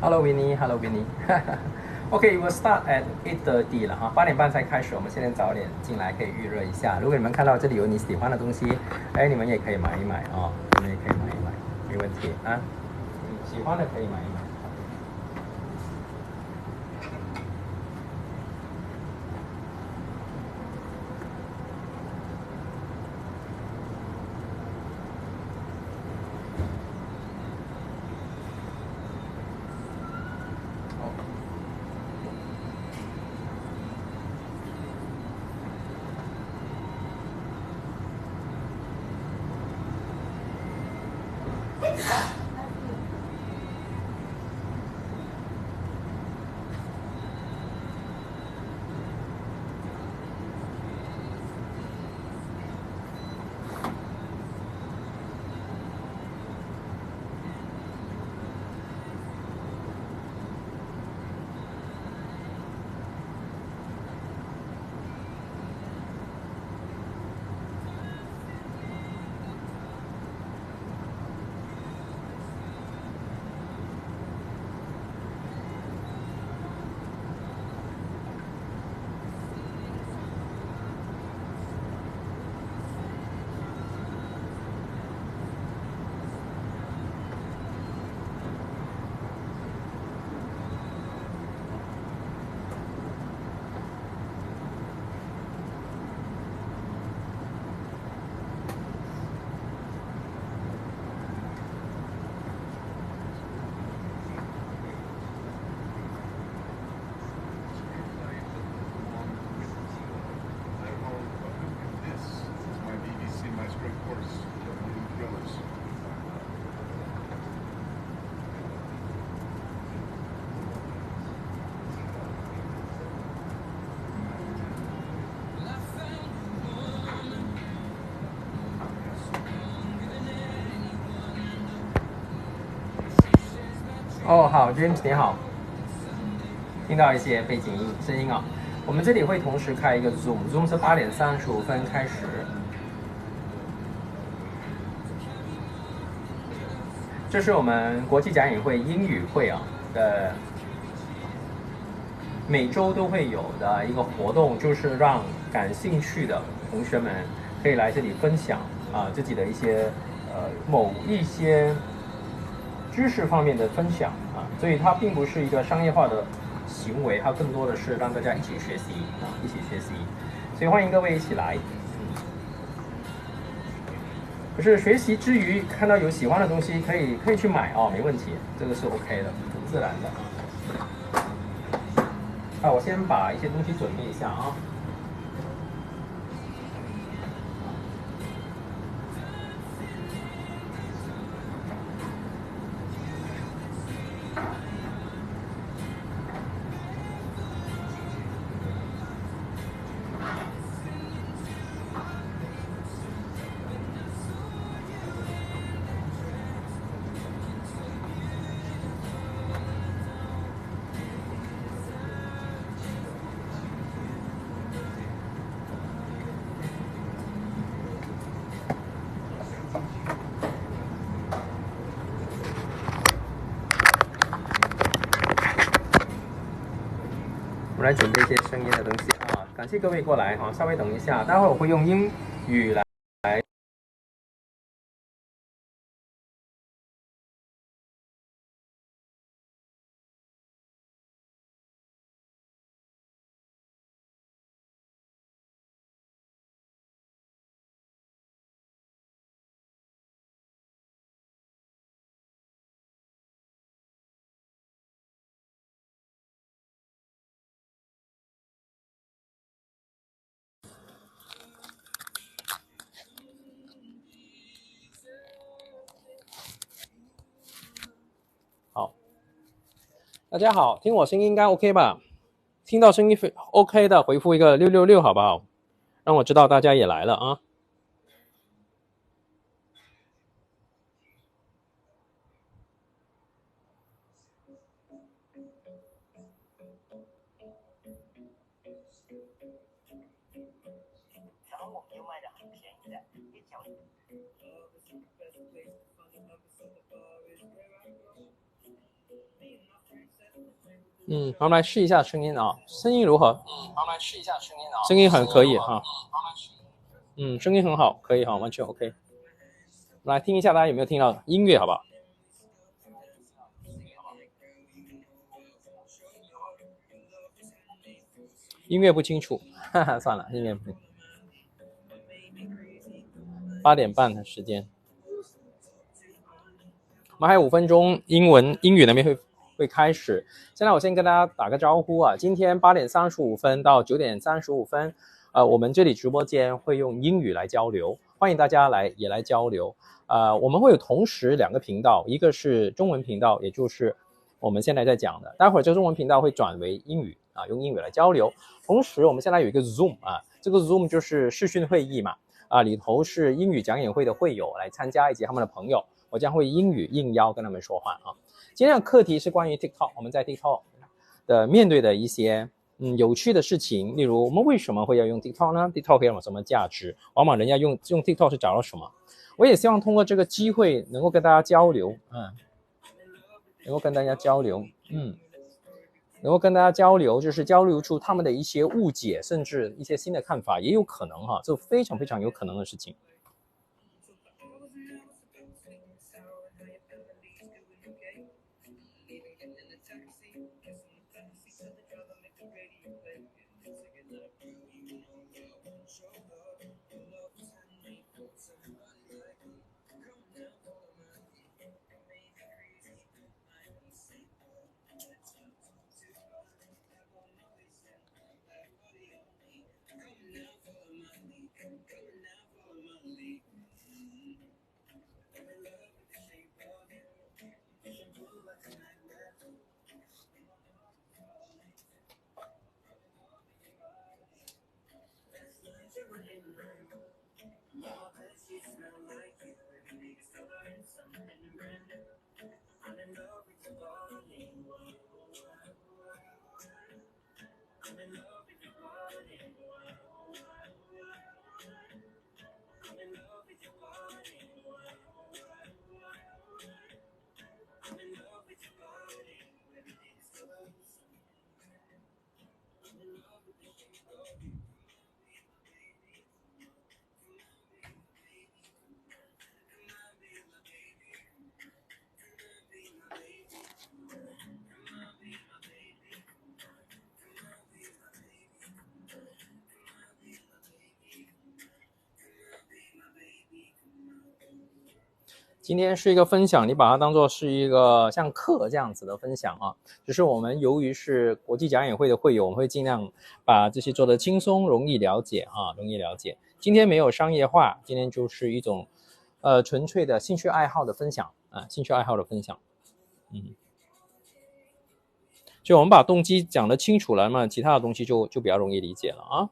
Hello Winnie，Hello Winnie。OK，we'll start at 8:30了哈，8点半才开始，我们现在早点进来可以预热一下。如果你们看到这里有你喜欢的东西，哎，你们也可以买一买啊，你们也可以买一买，没问题啊。喜欢的可以买一买。哦，好 ，James 你好，听到一些背景声音啊。我们这里会同时开一个 Zoom 是8点35分开始。这是我们国际讲演会英语会啊的每周都会有的一个活动，就是让感兴趣的同学们可以来这里分享自己的一些某一些知识方面的分享啊，所以它并不是一个商业化的行为，它更多的是让大家一起学习啊，一起学习，所以欢迎各位一起来。可是学习之余看到有喜欢的东西，可以去买哦，没问题，这个是 OK 的，很自然的。我先把一些东西准备一下啊。我们来准备一些声音的东西啊，感谢各位过来啊，稍微等一下，待会儿我会用英语来。好，大家好，听我声音应该 OK 吧？听到声音OK 的，回复一个666好不好？让我知道大家也来了啊。我们来试一下声音啊，声音如何？我们来试一下声音啊，声音很可以哈。声音很好，可以哈，完全 OK。来听一下，大家有没有听到音乐？好不好？音乐不清楚，哈哈，算了，音乐不清楚。8点半的时间，我们还有5分钟，英语那边会开始。现在我先跟大家打个招呼啊，今天8点35分到9点35分，我们这里直播间会用英语来交流，欢迎大家也来交流。我们会有同时2个频道，一个是中文频道，也就是我们现在在讲的，待会儿这个中文频道会转为英语啊，用英语来交流。同时我们现在有一个 Zoom 啊，这个 Zoom 就是视讯会议嘛，里头是英语讲演会的会友来参加以及他们的朋友，我将会英语应邀跟他们说话啊。今天的课题是关于 TikTok， 我们在 TikTok 的面对的一些有趣的事情，例如我们为什么会要用 TikTok 呢？ TikTok 有什么价值？往往人家用 TikTok 是找到什么？我也希望通过这个机会能够跟大家交流，能够跟大家交流，能够跟大家交流，就是交流出他们的一些误解，甚至一些新的看法，也有可能哈，这非常非常有可能的事情。今天是一个分享，你把它当做是一个像课这样子的分享啊。就是我们由于是国际讲演会的会友，我们会尽量把这些做得轻松，容易了解啊，容易了解。今天没有商业化，今天就是一种纯粹的兴趣爱好的分享啊，兴趣爱好的分享。就我们把动机讲得清楚了嘛，其他的东西就比较容易理解了啊。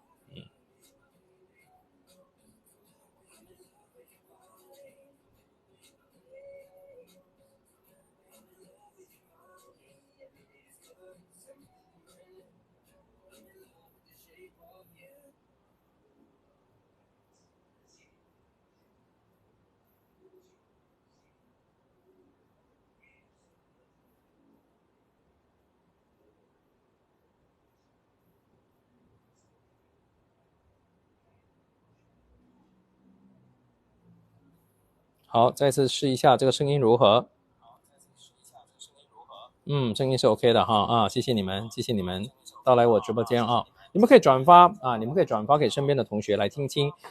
好，再次试一下这个声音如何？声音是 OK 的哈谢谢你们，谢谢你们到来我直播间啊！你们可以转发你们可以转发给身边的同学来听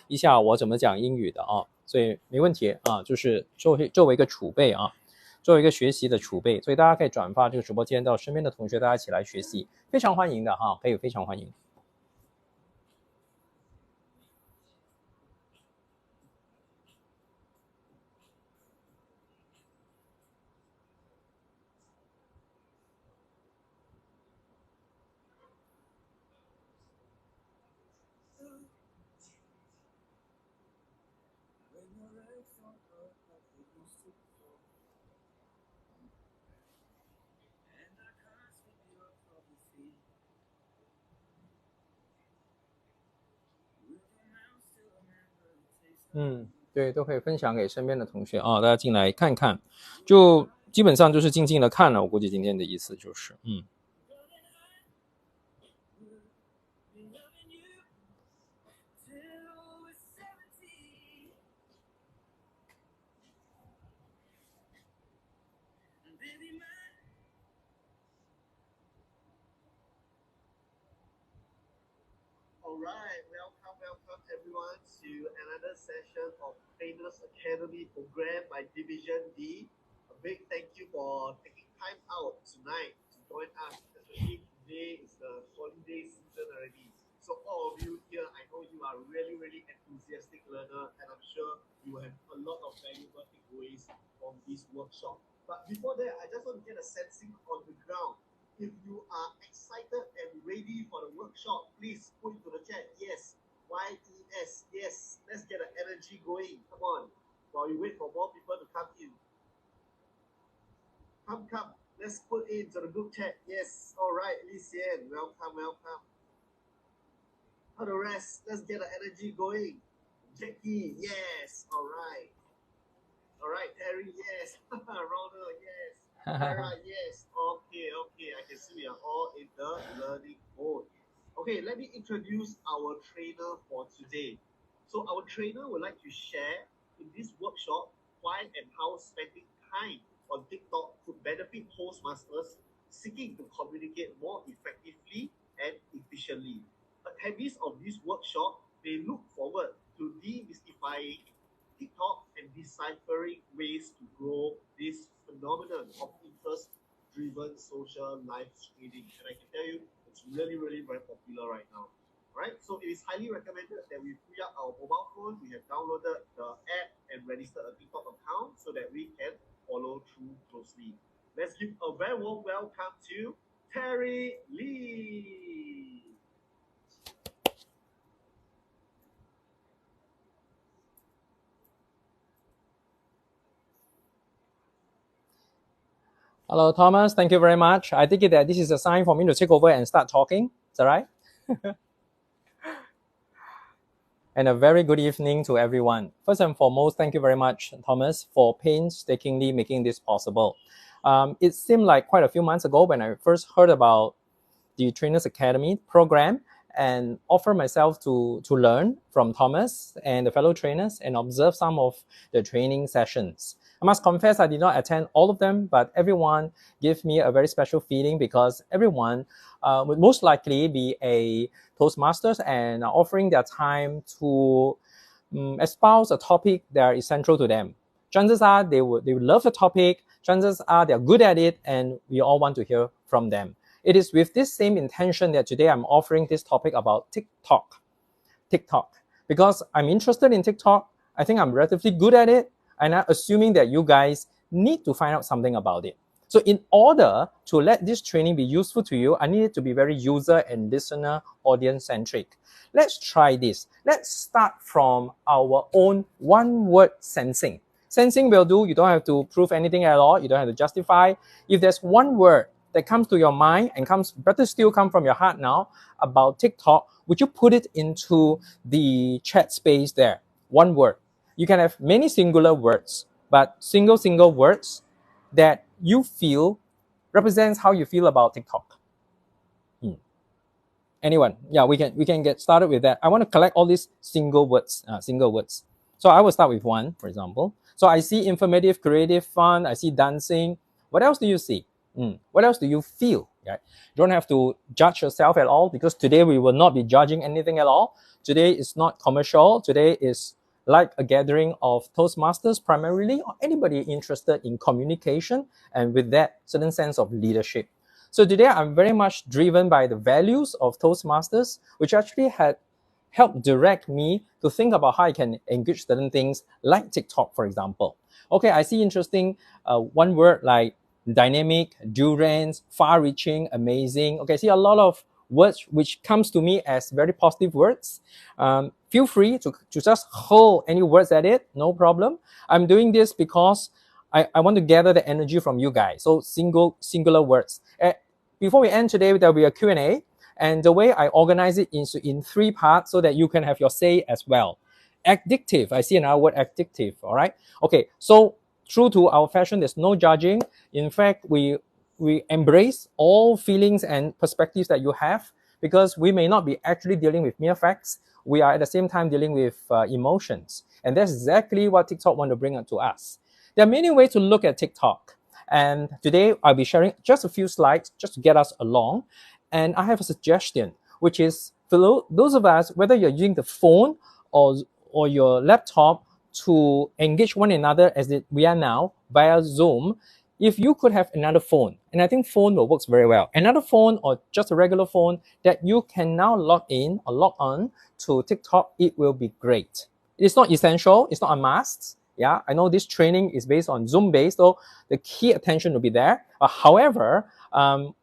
一下我怎么讲英语的啊，所以没问题啊，就是作为一个储备啊，作为一个学习的储备，所以大家可以转发这个直播间到身边的同学，大家一起来学习，非常欢迎的哈，可以非常欢迎。对，都可以分享给身边的同学啊，大家进来看看，就基本上就是静静的看了，我估计今天的意思就是 right, welcome everyone to another session of Trainers Academy program by Division D. A big thank you for taking time out tonight to join us, especially today is the holiday season already. So all of you here, I know you are really enthusiastic learner, and I'm sure you will have a lot of valuable takeaways from this workshop. But before that, I just want to get a sensing on the ground. If you are excited and ready for the workshop, please put into the chat, yes, YES, yes. Let's get the energy going. Come on, while we wait for more people to come in. Come. Let's put it into the group chat. Yes, all right, Li Xian, welcome. For the rest, let's get the energy going. Jackie, yes, all right. All right, Terry, yes. Ronald, yes. Sarah, yes. Okay. I can see we are all in the learning mode. Okay, let me introduce our trainer for today. So our trainer would like to share in this workshop why and how spending time on TikTok could benefit Toastmasters seeking to communicate more effectively and efficiently. Attendees of this workshop may look forward to demystifying TikTok and deciphering ways to grow this phenomenon of interest-driven social live streaming. And I can tell you, it's really very popular right now. Right? So it is highly recommended that we free up our mobile phone. We have downloaded the app and registered a TikTok account so that we can follow through closely. Let's give a very warm welcome to Terry Lee. Hello, Thomas. Thank you very much. I think that this is a sign for me to take over and start talking. Is that right? And a very good evening to everyone. First and foremost, thank you very much, Thomas, for painstakingly making this possible. It seemed like quite a few months ago when I first heard about the Trainers Academy program and offer myself to learn from Thomas and the fellow trainers and observe some of the training sessions. I must confess I did not attend all of them, but everyone gave me a very special feeling because everyone would most likely be a Toastmasters and are offering their time to espouse a topic that is central to them. Chances are they would love the topic. Chances are they're good at it, and we all want to hear from them. It is with this same intention that today I'm offering this topic about TikTok, because I'm interested in TikTok. I think I'm relatively good at it, and I'm assuming that you guys need to find out something about it. So in order to let this training be useful to you, I need it to be very user and listener audience centric. Let's try this. Let's start from our own one-word sensing. Sensing will do. You don't have to prove anything at all. You don't have to justify. If there's one word that comes to your mind and better still come from your heart now about TikTok, would you put it into the chat space there? One word. You can have many singular words, but single words that you feel represents how you feel about TikTok. Anyone? Yeah, we can get started with that. I want to collect all these single words. So I will start with one, for example. So I see informative, creative, fun. I see dancing. What else do you see? What else do you feel? Right? You don't have to judge yourself at all because today we will not be judging anything at all. Today is not commercial. Today is like a gathering of Toastmasters primarily, or anybody interested in communication and with that certain sense of leadership. So today I'm very much driven by the values of Toastmasters, which actually had helped direct me to think about how I can engage certain things like TikTok, for example. Okay, I see interesting one word like dynamic, durance, far-reaching, amazing. Okay, I see a lot of words which comes to me as very positive words. Feel free to just hurl any words at it, no problem. I'm doing this because I want to gather the energy from you guys. So singular words. Before we end today, there'll be a Q&A. And the way I organize it is in 3 parts so that you can have your say as well. Addictive. I see another word, addictive. All right. Okay. So true to our fashion, there's no judging. In fact, we embrace all feelings and perspectives that you have because we may not be actually dealing with mere facts. We are at the same time dealing with emotions. And that's exactly what TikTok want to bring up to us. There are many ways to look at TikTok. And today I'll be sharing just a few slides just to get us along. And I have a suggestion, which is for those of us, whether you're using the phone or your laptop to engage one another as we are now via Zoom, if you could have another phone, and I think phone will work very well, another phone or just a regular phone that you can now log in or log on to TikTok, it will be great. It's not essential, it's not a must. Yeah, I know this training is based on Zoom based, so the key attention will be there. However,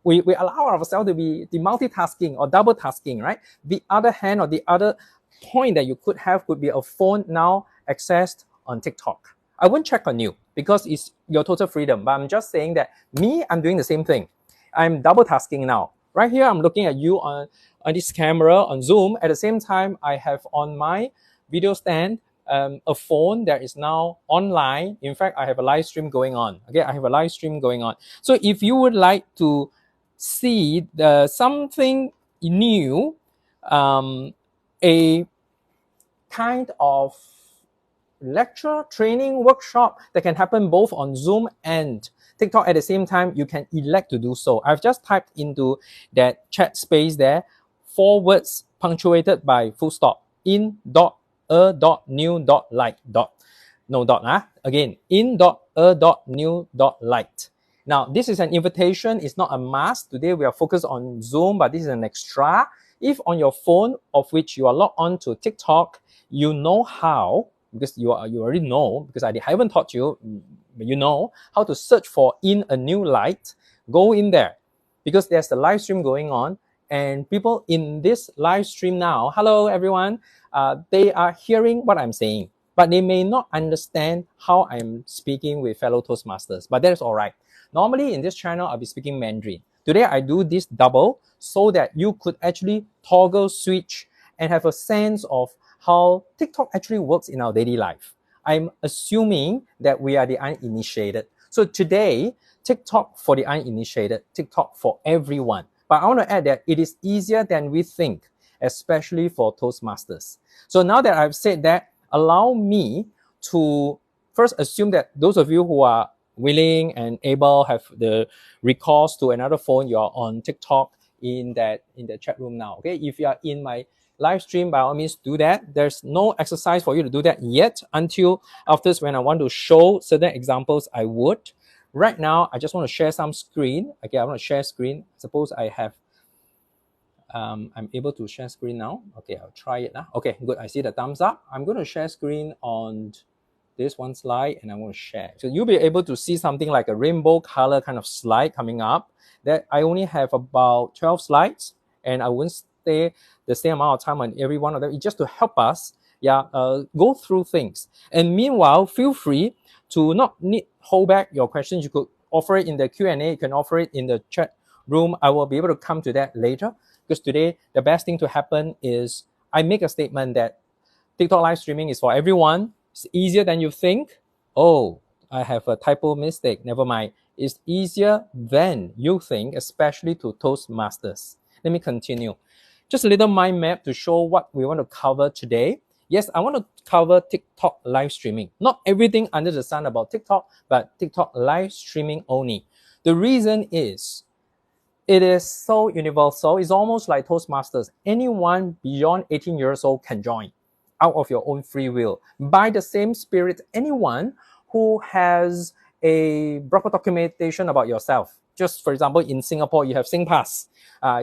we allow ourselves to be the multitasking or double tasking, right? The other hand or the other point that you could have could be a phone now accessed on TikTok. I won't check on you because it's your total freedom, but I'm just saying that I'm doing the same thing. I'm double tasking now. Right here, I'm looking at you on this camera on Zoom. At the same time, I have on my video stand a phone that is now online. In fact, I have a live stream going on. Okay, I have a live stream going on. So if you would like to see something new, a kind of lecture, training, workshop that can happen both on Zoom and TikTok at the same time, you can elect to do so. I've just typed into that chat space there 4 words punctuated by full stop. in.a.new.light. No dot. Again, in.a.new.light. Now, this is an invitation. It's not a must. Today, we are focused on Zoom, but this is an extra. If on your phone, of which you are logged on to TikTok, you know how, because you already know, because I haven't taught you, but you know how to search for In a New Light. Go in there, because there's a live stream going on, and people in this live stream now, hello everyone, they are hearing what I'm saying, but they may not understand how I'm speaking with fellow Toastmasters, but that is all right. Normally in this channel, I'll be speaking Mandarin. Today, I do this double so that you could actually toggle switch and have a sense of how TikTok actually works in our daily life. I'm assuming that we are the uninitiated. So today, TikTok for the uninitiated, TikTok for everyone. But I want to add that it is easier than we think, especially for Toastmasters. So now that I've said that, allow me to first assume that those of you who are willing and able, have the recourse to another phone, you're on TikTok in the chat room now. Okay, if you are in my live stream, by all means do that. There's no exercise for you to do that yet until after when I want to show certain examples, I would. Right now, I just want to share some screen. Okay, I want to share screen. Suppose I have, I'm able to share screen now. Okay, I'll try it now. Okay, good. I see the thumbs up. I'm going to share screen on this one slide, and I want to share. So you'll be able to see something like a rainbow color kind of slide coming up. That I only have about 12 slides, and I won't stay the same amount of time on every one of them. It's just to help us, go through things. And meanwhile, feel free to not hold back your questions. You could offer it in the Q&A. You can offer it in the chat room. I will be able to come to that later, because today the best thing to happen is I make a statement that TikTok live streaming is for everyone. It's easier than you think. Oh, I have a typo mistake. Never mind. It's easier than you think, especially to Toastmasters. Let me continue. Just a little mind map to show what we want to cover today. Yes, I want to cover TikTok live streaming. Not everything under the sun about TikTok, but TikTok live streaming only. The reason is, it is so universal. It's almost like Toastmasters. Anyone beyond 18 years old can join out of your own free will. By the same spirit, anyone who has a proper documentation about yourself, just for example, in Singapore, you have SingPass,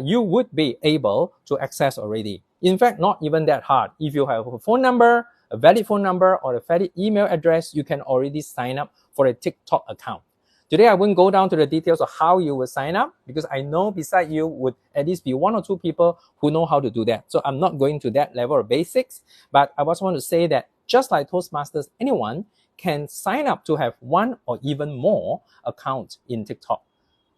you would be able to access already. In fact, not even that hard. If you have a phone number, a valid phone number, or a valid email address, you can already sign up for a TikTok account. Today, I won't go down to the details of how you will sign up, because I know beside you would at least be 1 or 2 people who know how to do that. So I'm not going to that level of basics, but I just want to say that just like Toastmasters, anyone can sign up to have 1 or even more accounts in TikTok.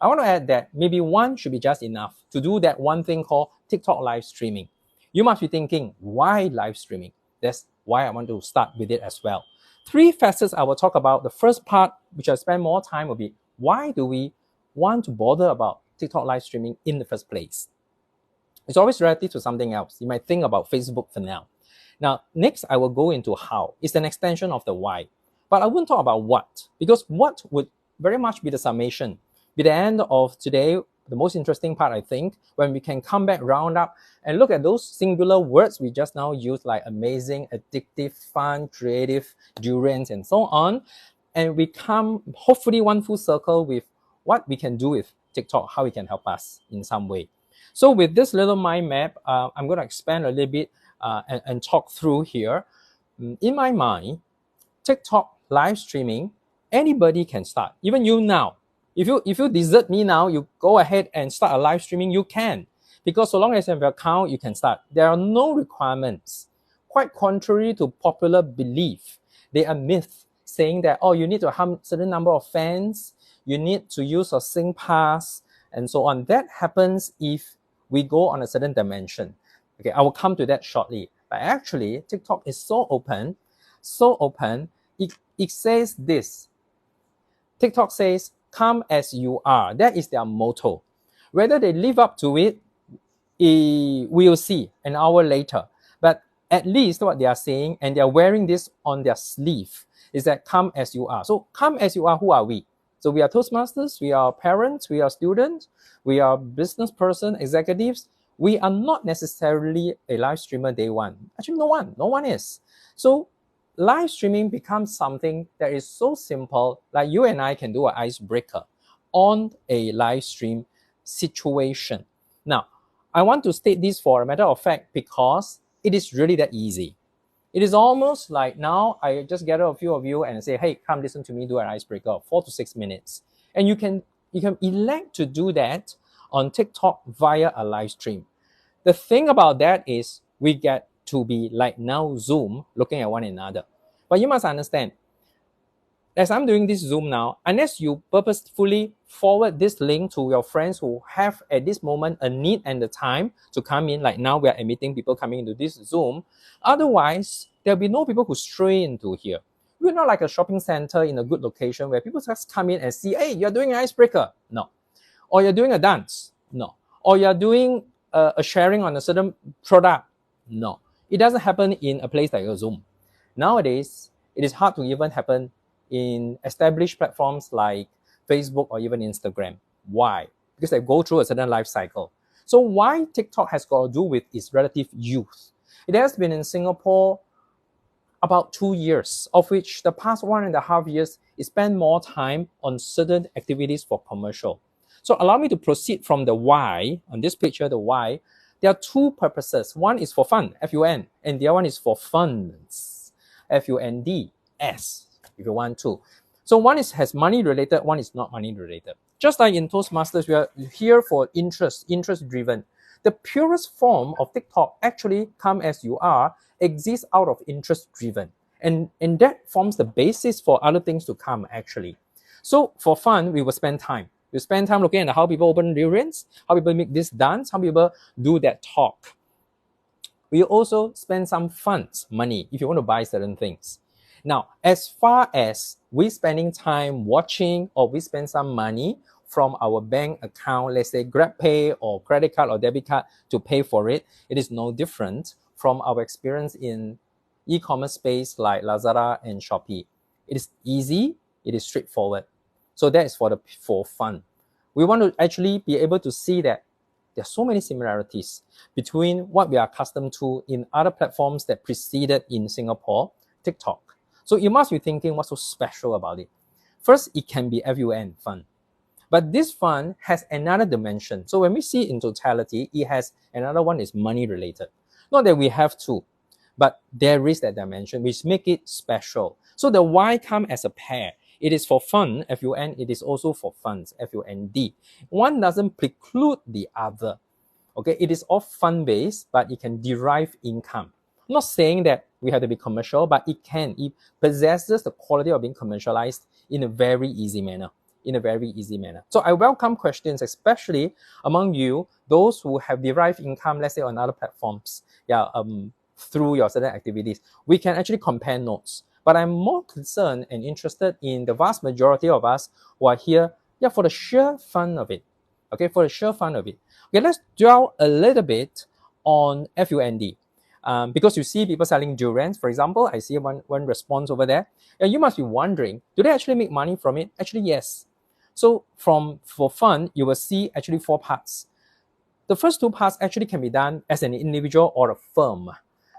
I want to add that maybe 1 should be just enough to do that one thing called TikTok live streaming. You must be thinking, why live streaming? That's why I want to start with it as well. 3 facets I will talk about. The first part, which I spend more time, will be why do we want to bother about TikTok live streaming in the first place? It's always relative to something else. You might think about Facebook for now. Now, next, I will go into how. It's an extension of the why. But I won't talk about what, because what would very much be the summation. By the end of today, the most interesting part, I think, when we can come back, round up, and look at those singular words we just now used, like amazing, addictive, fun, creative, durians, and so on. And we come, hopefully, one full circle with what we can do with TikTok, how it can help us in some way. So with this little mind map, I'm going to expand a little bit and talk through here. In my mind, TikTok live streaming, anybody can start. Even you now. If you desert me now, you go ahead and start a live streaming, you can. Because so long as you have an account, you can start. There are no requirements. Quite contrary to popular belief, they are myths saying that, oh, you need to have a certain number of fans, you need to use a SingPass, and so on. That happens if we go on a certain dimension. Okay, I will come to that shortly. But actually, TikTok is so open, it says this. TikTok says, come as you are. That is their motto. Whether they live up to it, we'll see an hour later. But at least what they are saying, and they are wearing this on their sleeve, is that come as you are. So come as you are, who are we? So we are Toastmasters, we are parents, we are students, we are business person, executives. We are not necessarily a live streamer day one. Actually, no one is. So live streaming becomes something that is so simple, like you and I can do an icebreaker on a live stream situation. Now, I want to state this for a matter of fact because it is really that easy. It is almost like now I just gather a few of you and say, hey, come listen to me do an icebreaker of 4 to 6 minutes. And you can elect to do that on TikTok via a live stream. The thing about that is we get to be like now Zoom looking at one another. But you must understand, as I'm doing this Zoom now, unless you purposefully forward this link to your friends who have at this moment a need and the time to come in, like now we are admitting people coming into this Zoom. Otherwise, there'll be no people who stray into here. We're not like a shopping center in a good location where people just come in and see, hey, you're doing an icebreaker. No. Or you're doing a dance. No. Or you're doing a sharing on a certain product. No. It doesn't happen in a place like a Zoom. Nowadays, it is hard to even happen in established platforms like Facebook or even Instagram. Why? Because they go through a certain life cycle. So why TikTok has got to do with its relative youth? It has been in Singapore about 2 years, of which the past 1.5 years, it spent more time on certain activities for commercial. So allow me to proceed from the why. On this picture, the why. There are two purposes. One is for fun, F-U-N, and the other one is for funds, F-U-N-D-S, if you want to. So one has money related, one is not money related. Just like in Toastmasters, we are here for interest driven. The purest form of TikTok actually come as you are, exists out of interest driven. And that forms the basis for other things to come actually. So for fun, we will spend time. We spend time looking at how people open durians, how people make this dance, how people do that talk. We also spend some funds, money, if you want to buy certain things. Now, as far as we spending time watching or we spend some money from our bank account, let's say GrabPay or credit card or debit card to pay for it, it is no different from our experience in e-commerce space like Lazada and Shopee. It is easy, it is straightforward. So that is for fun. We want to actually be able to see that there are so many similarities between what we are accustomed to in other platforms that preceded in Singapore, TikTok. So you must be thinking what's so special about it. First, it can be FUN, fun. But this fun has another dimension. So when we see it in totality, it has another one is money related. Not that we have to, but there is that dimension which make it special. So the why come as a pair. It is for fun, F-U-N. It is also for funds, F-U-N-D. One doesn't preclude the other. Okay, it is all fun-based, but it can derive income. I'm not saying that we have to be commercial, but it can. It possesses the quality of being commercialized in a very easy manner. So I welcome questions, especially among you, those who have derived income, let's say on other platforms, through your certain activities. We can actually compare notes. But I'm more concerned and interested in the vast majority of us who are here, for the sheer fun of it. Okay, for the sheer fun of it. Okay, let's dwell a little bit on FUND. Because you see people selling durians, for example, I see one response over there. And you must be wondering, do they actually make money from it? Actually, yes. So for fun, you will see actually 4 parts. The first 2 parts actually can be done as an individual or a firm.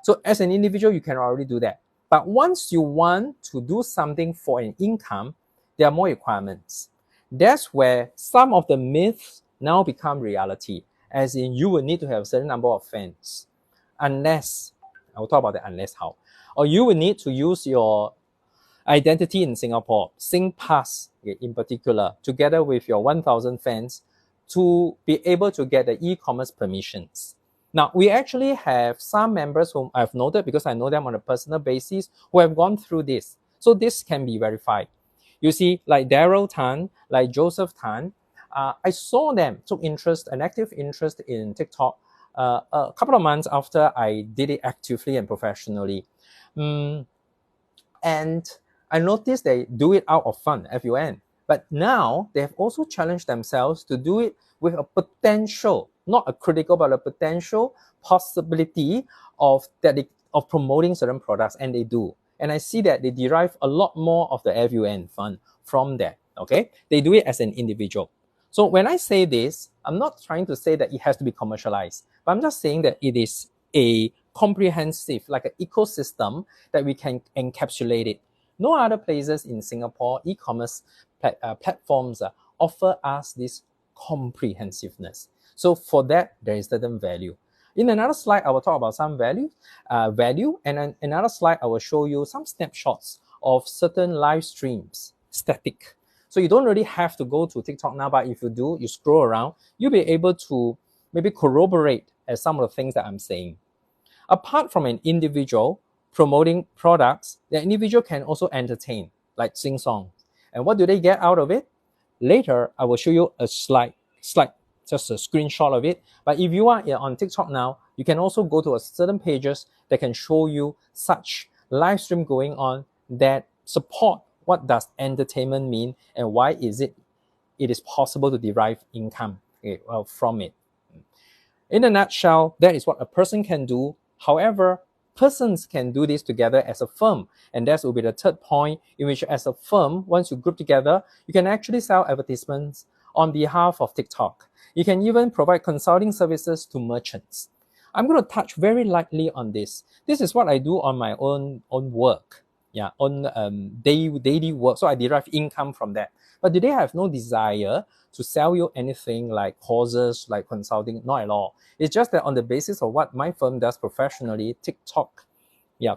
So as an individual, you can already do that. But once you want to do something for an income, there are more requirements. That's where some of the myths now become reality, as in you will need to have a certain number of fans. Unless, I'll talk about the unless how. Or you will need to use your identity in Singapore, SingPass in particular, together with your 1,000 fans to be able to get the e-commerce permissions. Now, we actually have some members whom I've noted because I know them on a personal basis who have gone through this. So this can be verified. You see, like Daryl Tan, like Joseph Tan, I saw them took interest, an active interest in TikTok a couple of months after I did it actively and professionally. And I noticed they do it out of fun, FUN. But now they have also challenged themselves to do it with a potential, not a critical, but a potential possibility of of promoting certain products, and they do. And I see that they derive a lot more of the FUN fund from that. Okay, they do it as an individual. So when I say this, I'm not trying to say that it has to be commercialized, but I'm just saying that it is a comprehensive, like an ecosystem that we can encapsulate it. No other places in Singapore e-commerce platforms offer us this comprehensiveness. So for that, there is certain value. In another slide, I will talk about some value, and in another slide, I will show you some snapshots of certain live streams, static. So you don't really have to go to TikTok now, but if you do, you scroll around, you'll be able to maybe corroborate as some of the things that I'm saying. Apart from an individual promoting products, the individual can also entertain, like sing songs. And what do they get out of it? Later, I will show you a slide, just a screenshot of it. But if you are on TikTok now, you can also go to a certain pages that can show you such live stream going on that support what does entertainment mean and why is it is possible to derive income from it. In a nutshell, that is what a person can do. However, persons can do this together as a firm. And that will be the third point, in which as a firm, once you group together, you can actually sell advertisements on behalf of TikTok. You can even provide consulting services to merchants. I'm going to touch very lightly on this. This is what I do on my own work, on daily work. So I derive income from that. But do they have no desire to sell you anything like courses, like consulting? Not at all. It's just that on the basis of what my firm does professionally, TikTok,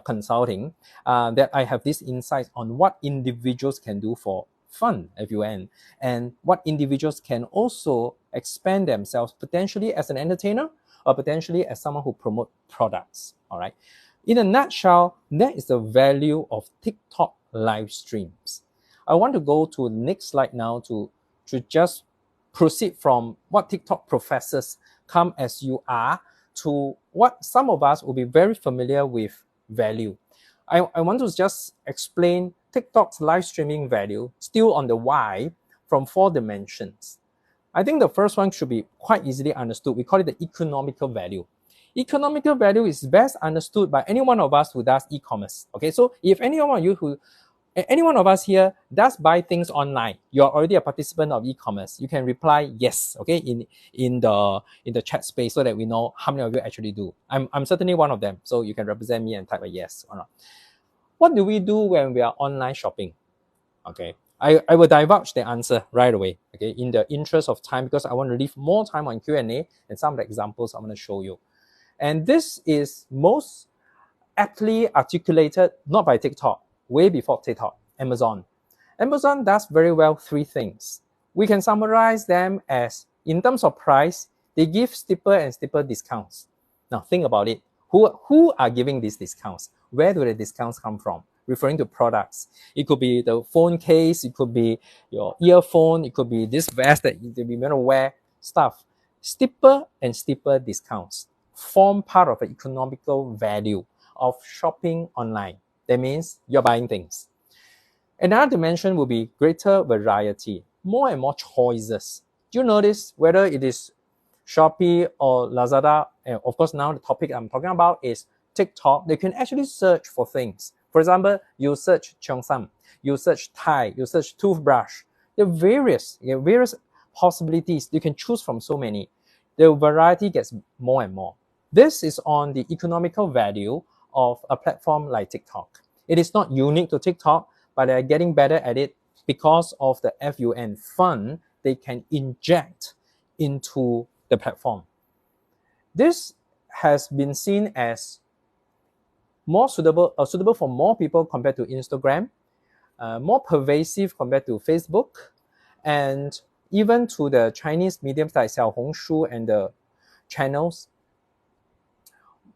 consulting, that I have this insight on what individuals can do for fun, FUN, and what individuals can also expand themselves potentially as an entertainer or potentially as someone who promote products. All right. In a nutshell, that is the value of TikTok live streams. I want to go to the next slide now to just proceed from what TikTok professors come as you are to what some of us will be very familiar with value. I want to just explain TikTok's live streaming value still on the why from 4 dimensions. I think the first one should be quite easily understood. We call it the economical value. Economical value is best understood by any one of us who does e-commerce. Okay, so if any one of us here does buy things online, you're already a participant of e-commerce, you can reply yes, okay, in the chat space so that we know how many of you actually do. I'm certainly one of them, so you can represent me and type a yes or not. What do we do when we are online shopping? Okay, I will divulge the answer right away, okay, in the interest of time, because I want to leave more time on Q&A and some of the examples I'm going to show you. And this is most aptly articulated, not by TikTok, way before TikTok, Amazon. Amazon does very well 3 things. We can summarize them as, in terms of price, they give steeper and steeper discounts. Now think about it. Who are giving these discounts? Where do the discounts come from? Referring to products. It could be the phone case, it could be your earphone, it could be this vest that you're going to wear, stuff. Steeper and steeper discounts form part of the economical value of shopping online. That means you're buying things. Another dimension will be greater variety, more and more choices. Do you notice whether it is Shopee or Lazada? And of course, now the topic I'm talking about is TikTok. They can actually search for things. For example, you search cheongsam, you search Thai, you search toothbrush. There are various possibilities. You can choose from so many. The variety gets more and more. This is on the economical value of a platform like TikTok. It is not unique to TikTok, but they're getting better at it because of the fund they can inject into the platform. This has been seen as more suitable for more people compared to Instagram, more pervasive compared to Facebook, and even to the Chinese mediums like Xiaohongshu and the channels,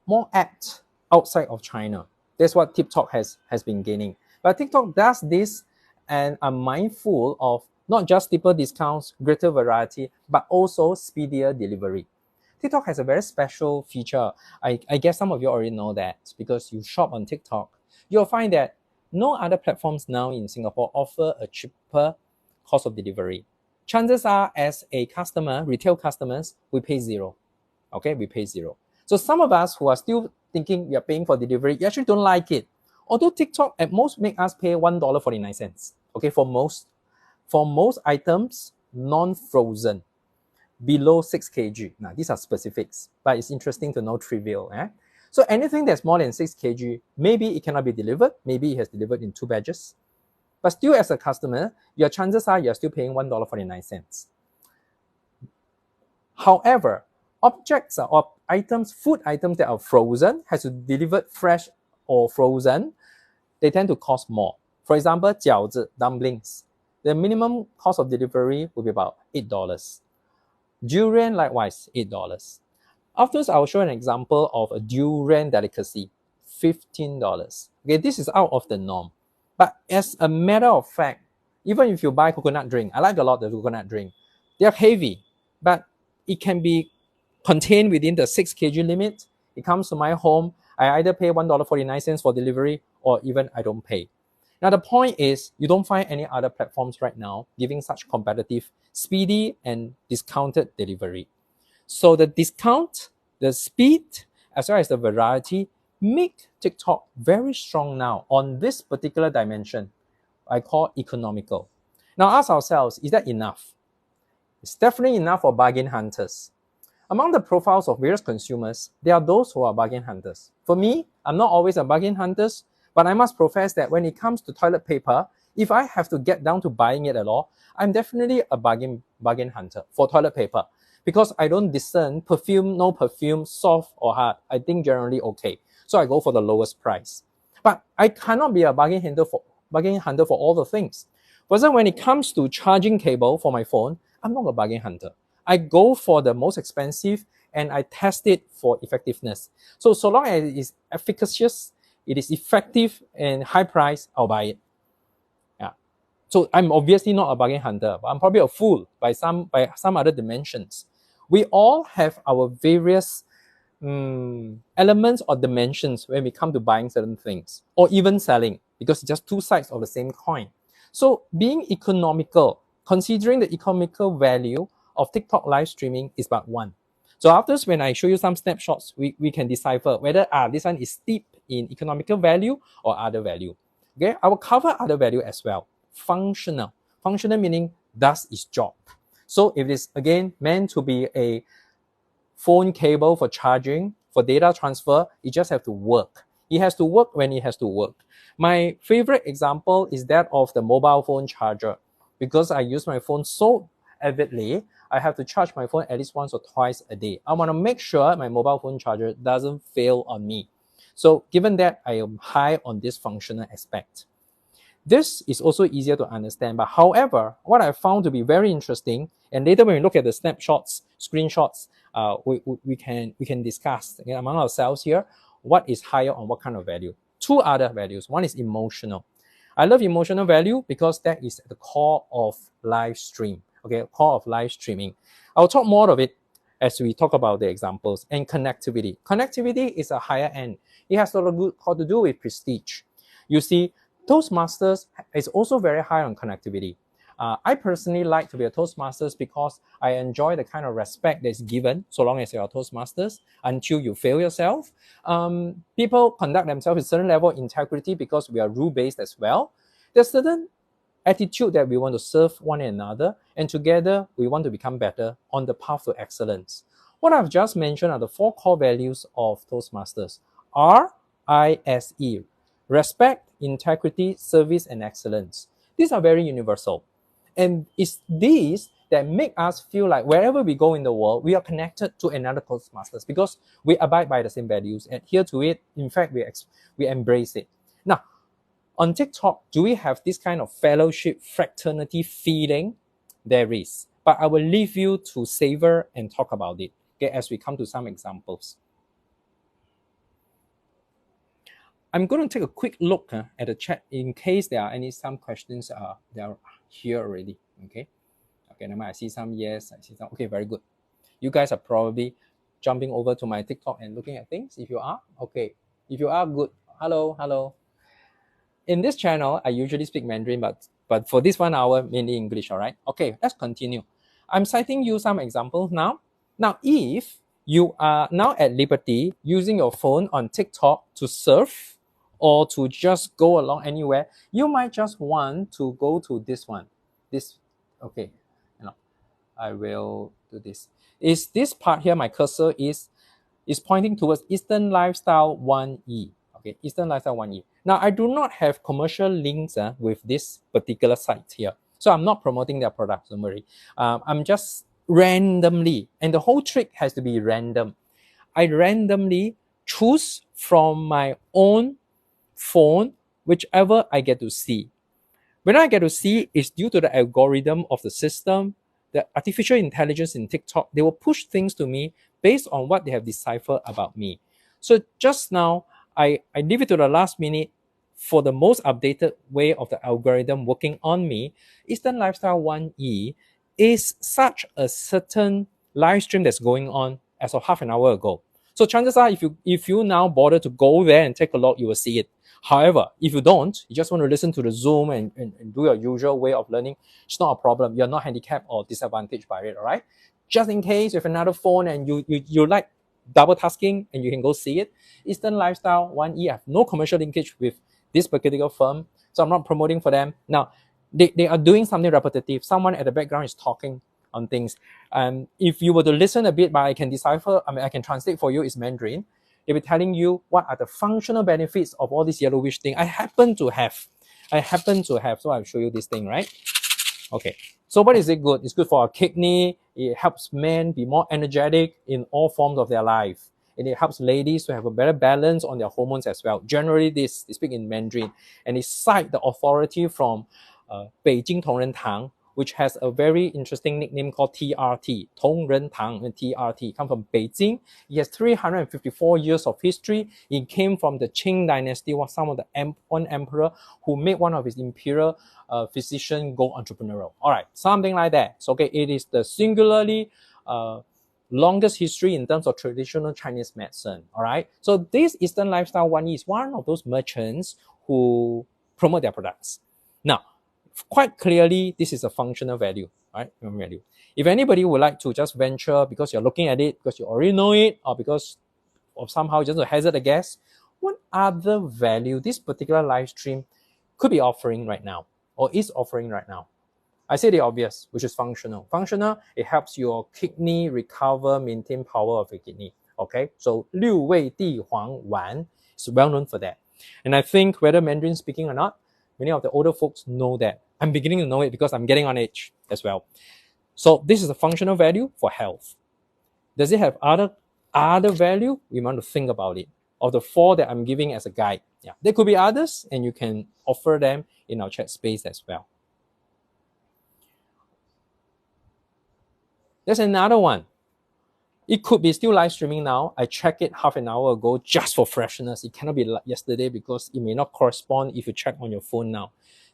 more apt outside of China. That's what TikTok has been gaining. But TikTok does this and are mindful of not just deeper discounts, greater variety, but also speedier delivery. TikTok has a very special feature. I guess some of you already know that because you shop on TikTok. You'll find that no other platforms now in Singapore offer a cheaper cost of delivery. Chances are, as a customer, retail customers, we pay zero. Okay, we pay zero. So some of us who are still thinking we are paying for delivery, you actually don't like it. Although TikTok at most make us pay $1.49. Okay, for most items, non-frozen, below 6 kg. Now, these are specifics, but it's interesting to know trivial. So anything that's more than 6 kg, maybe it cannot be delivered. Maybe it has delivered in 2 batches. But still, as a customer, your chances are you're still paying $1.49. However, objects or items, food items that are frozen, has to be delivered fresh or frozen, they tend to cost more. For example, 饺子, dumplings. The minimum cost of delivery will be about $8. Durian, likewise, $8. Afterwards, I'll show an example of a durian delicacy, $15. Okay, this is out of the norm. But as a matter of fact, even if you buy coconut drink, I like a lot the coconut drink. They're heavy, but it can be contained within the 6 kg limit. It comes to my home. I either pay $1.49 for delivery or even I don't pay. Now, the point is you don't find any other platforms right now giving such competitive, speedy, and discounted delivery. So the discount, the speed, as well as the variety make TikTok very strong now on this particular dimension I call economical. Now ask ourselves, is that enough? It's definitely enough for bargain hunters. Among the profiles of various consumers, there are those who are bargain hunters. For me, I'm not always a bargain hunter, but I must profess that when it comes to toilet paper, if I have to get down to buying it at all, I'm definitely a bargain hunter for toilet paper because I don't discern perfume, no perfume, soft or hard. I think generally okay. So I go for the lowest price. But I cannot be a bargain hunter for all the things. For example, when it comes to charging cable for my phone, I'm not a bargain hunter. I go for the most expensive and I test it for effectiveness. So long as it is efficacious, it is effective and high price, I'll buy it. Yeah. So I'm obviously not a bargain hunter, but I'm probably a fool by some other dimensions. We all have our various elements or dimensions when we come to buying certain things or even selling, because it's just two sides of the same coin. So being economical, considering the economical value of TikTok live streaming is but one. So after when I show you some snapshots, we can decipher whether this one is steep in economical value or other value. Okay, I will cover other value as well. Functional. Functional meaning does its job. So if it is again meant to be a phone cable for charging, for data transfer, it just has to work. It has to work when it has to work. My favorite example is that of the mobile phone charger. Because I use my phone so avidly, I have to charge my phone at least once or twice a day. I want to make sure my mobile phone charger doesn't fail on me. So given that, I am high on this functional aspect. This is also easier to understand, but however, what I found to be very interesting, and later when we look at the snapshots, screenshots, we can discuss again among ourselves here, what is higher on what kind of value. Two other values. One is emotional. I love emotional value because that is at the core of live stream. Okay, core of live streaming. I'll talk more of it as we talk about the examples. And connectivity. Connectivity is a higher end. It has a lot to do with prestige. You see, Toastmasters is also very high on connectivity. I personally like to be a Toastmasters because I enjoy the kind of respect that's given so long as you're a Toastmasters until you fail yourself. People conduct themselves with a certain level of integrity because we are rule-based as well. There's certain attitude that we want to serve one another, and together we want to become better on the path to excellence. What I've just mentioned are the 4 core values of Toastmasters. RISE, respect, integrity, service, and excellence. These are very universal. And it's these that make us feel like wherever we go in the world, we are connected to another Toastmasters because we abide by the same values, adhere to it. In fact, we embrace it. Now, on TikTok, do we have this kind of fellowship, fraternity feeling? There is. But I will leave you to savor and talk about it, okay, as we come to some examples. I'm going to take a quick look at the chat in case there are some questions that are here already. Okay. Okay, now I see some yes, I see some. Okay, very good. You guys are probably jumping over to my TikTok and looking at things. If you are, okay. If you are, good. Hello, hello. In this channel, I usually speak Mandarin, but for this 1 hour, mainly English, all right? Okay, let's continue. I'm citing you some examples now. Now, if you are now at liberty using your phone on TikTok to surf or to just go along anywhere, you might just want to go to this one. This, okay, I will do this. Is this part here, my cursor is pointing towards Eastern Lifestyle 1E. Okay, Eastern Lifestyle 1E. Now, I do not have commercial links with this particular site here. So I'm not promoting their products, don't worry. I'm just randomly, and the whole trick has to be random. I randomly choose from my own phone, whichever I get to see. When I get to see, it's due to the algorithm of the system, the artificial intelligence in TikTok. They will push things to me based on what they have deciphered about me. So just now, I leave it to the last minute for the most updated way of the algorithm working on me. Eastern Lifestyle 1E is such a certain live stream that's going on as of half an hour ago. So chances are, if you now bother to go there and take a look, you will see it. However, if you don't, you just want to listen to the Zoom and do your usual way of learning, it's not a problem. You're not handicapped or disadvantaged by it, all right? Just in case you have another phone and you like double tasking and you can go see it. Eastern Lifestyle 1E, I have no commercial linkage with this particular firm, so I'm not promoting for them. Now, they are doing something repetitive. Someone at the background is talking on things. If you were to listen a bit, but I can decipher, I can translate for you, it's Mandarin. They'll be telling you what are the functional benefits of all this yellowish thing. I happen to have, so I'll show you this thing, right? Okay, so what is it good? It's good for our kidney. It helps men be more energetic in all forms of their life. And it helps ladies to have a better balance on their hormones as well. Generally, they speak in Mandarin. And they cite the authority from Beijing Tongren which has a very interesting nickname called TRT, Tongren Tang, and TRT, come from Beijing. It has 354 years of history. It came from the Qing dynasty, was some of the one emperor who made one of his imperial physician go entrepreneurial. All right, something like that. So, okay, it is the singularly longest history in terms of traditional Chinese medicine. All right, so this Eastern Lifestyle 1E is one of those merchants who promote their products. Now, quite clearly, this is a functional value, right? Value. If anybody would like to just venture because you're looking at it, because you already know it, or because of somehow just to hazard a guess, what other value this particular live stream could be offering right now, or is offering right now? I say the obvious, which is functional. Functional, it helps your kidney recover, maintain power of your kidney. Okay, so 六味地黄丸 is well known for that. And I think whether Mandarin speaking or not, many of the older folks know that. I'm beginning to know it because I'm getting on age as well. So this is a functional value for health. Does it have other value? We want to think about it. Of the 4 that I'm giving as a guide. Yeah, there could be others, and you can offer them in our chat space as well. There's another one. It could be still live streaming now. I checked it half an hour ago just for freshness. It cannot be like yesterday because it may not correspond if you check on your phone now.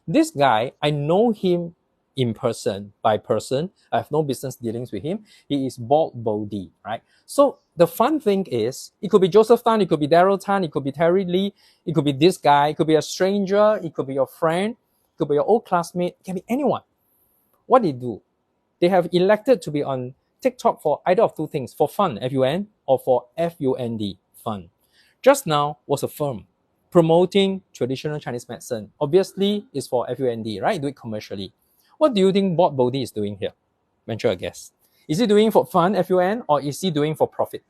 This guy, I know him in person, by person. I have no business dealings with him. He is bald Bodhi, right? So the fun thing is, it could be Joseph Tan, it could be Daryl Tan, it could be Terry Lee, it could be this guy, it could be a stranger, it could be your friend, it could be your old classmate, it can be anyone. What they do, they have elected to be on TikTok for either of 2 things, for fun, F-U-N, or for F-U-N-D, fun. Just now was a firm. promoting traditional Chinese medicine. Obviously, it's for FUND, right? Do it commercially. What do you think Bob Bodhi is doing here? Venture a guess. Is he doing for fun, FUN, or is he doing for profit?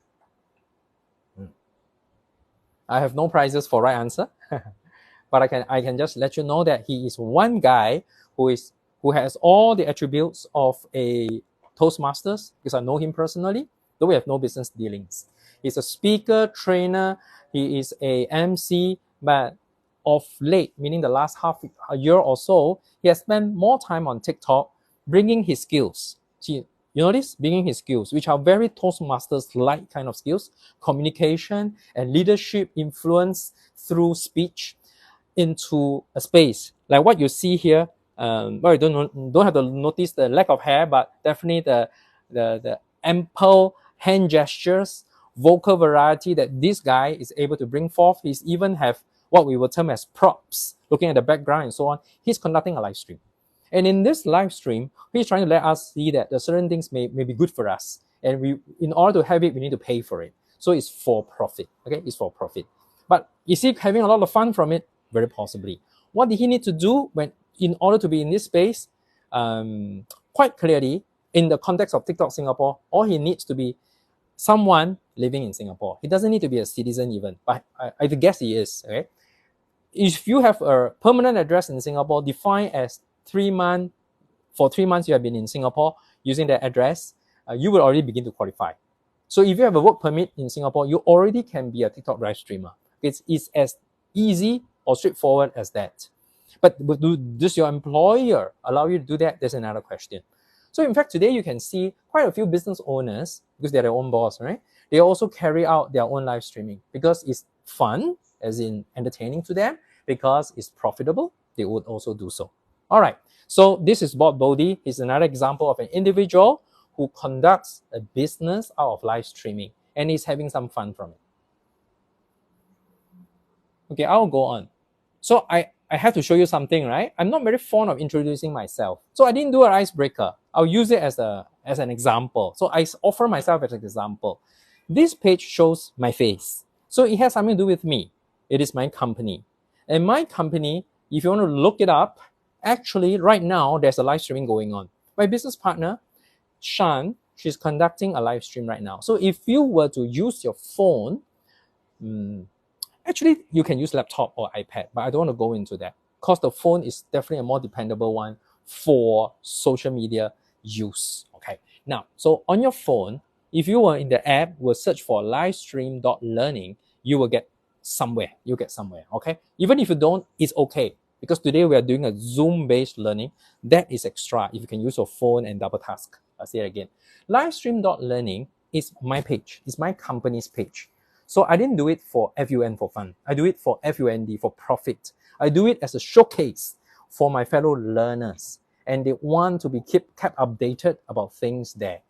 I have no prizes for right answer, but I can just let you know that he is one guy who has all the attributes of a Toastmasters, because I know him personally, though we have no business dealings. He's a speaker, trainer, he is a MC, but of late, meaning the last half a year or so, he has spent more time on TikTok bringing his skills. See, you notice? Bringing his skills, which are very Toastmasters-like kind of skills, communication and leadership influence through speech into a space. Like what you see here, well, you don't have to notice the lack of hair, but definitely the ample hand gestures, vocal variety that this guy is able to bring forth. He's even have what we would term as props, looking at the background and so on. He's conducting a live stream. And in this live stream, he's trying to let us see that the certain things may be good for us. And we, in order to have it, we need to pay for it. So it's for profit. Okay, it's for profit. But is he having a lot of fun from it? Very possibly. What did he need to do in order to be in this space? Quite clearly, in the context of TikTok Singapore, all he needs to be someone living in Singapore. He doesn't need to be a citizen even, but I guess he is. Okay? If you have a permanent address in Singapore, defined as 3 months, for 3 months you have been in Singapore using that address, you will already begin to qualify. So if you have a work permit in Singapore, you already can be a TikTok live streamer. It's as easy or straightforward as that. But does your employer allow you to do that? There's another question. So in fact, today you can see quite a few business owners, because they're their own boss, right? They also carry out their own live streaming because it's fun, as in entertaining to them, because it's profitable, they would also do so. All right, so this is Bob Bodhi. He's another example of an individual who conducts a business out of live streaming, and he's having some fun from it. Okay, I'll go on. So I have to show you something, right? I'm not very fond of introducing myself. So I didn't do an icebreaker. I'll use it as an example. So I offer myself as an example. This page shows my face. So it has something to do with me. It is my company. And my company, if you want to look it up, actually right now there's a live streaming going on. My business partner, Shan, she's conducting a live stream right now. So if you were to use your phone, actually you can use laptop or iPad, but I don't want to go into that because the phone is definitely a more dependable one for social media use. Okay. Now, so on your phone, if you were in the app, will search for livestream.learning, you will get somewhere. You get somewhere. Okay. Even if you don't, it's okay. Because today we are doing a Zoom-based learning. That is extra if you can use your phone and double task. I'll say it again. Livestream.learning is my page. It's my company's page. So I didn't do it for FUN for fun. I do it for FUND, for profit. I do it as a showcase for my fellow learners. And they want to be kept updated about things there.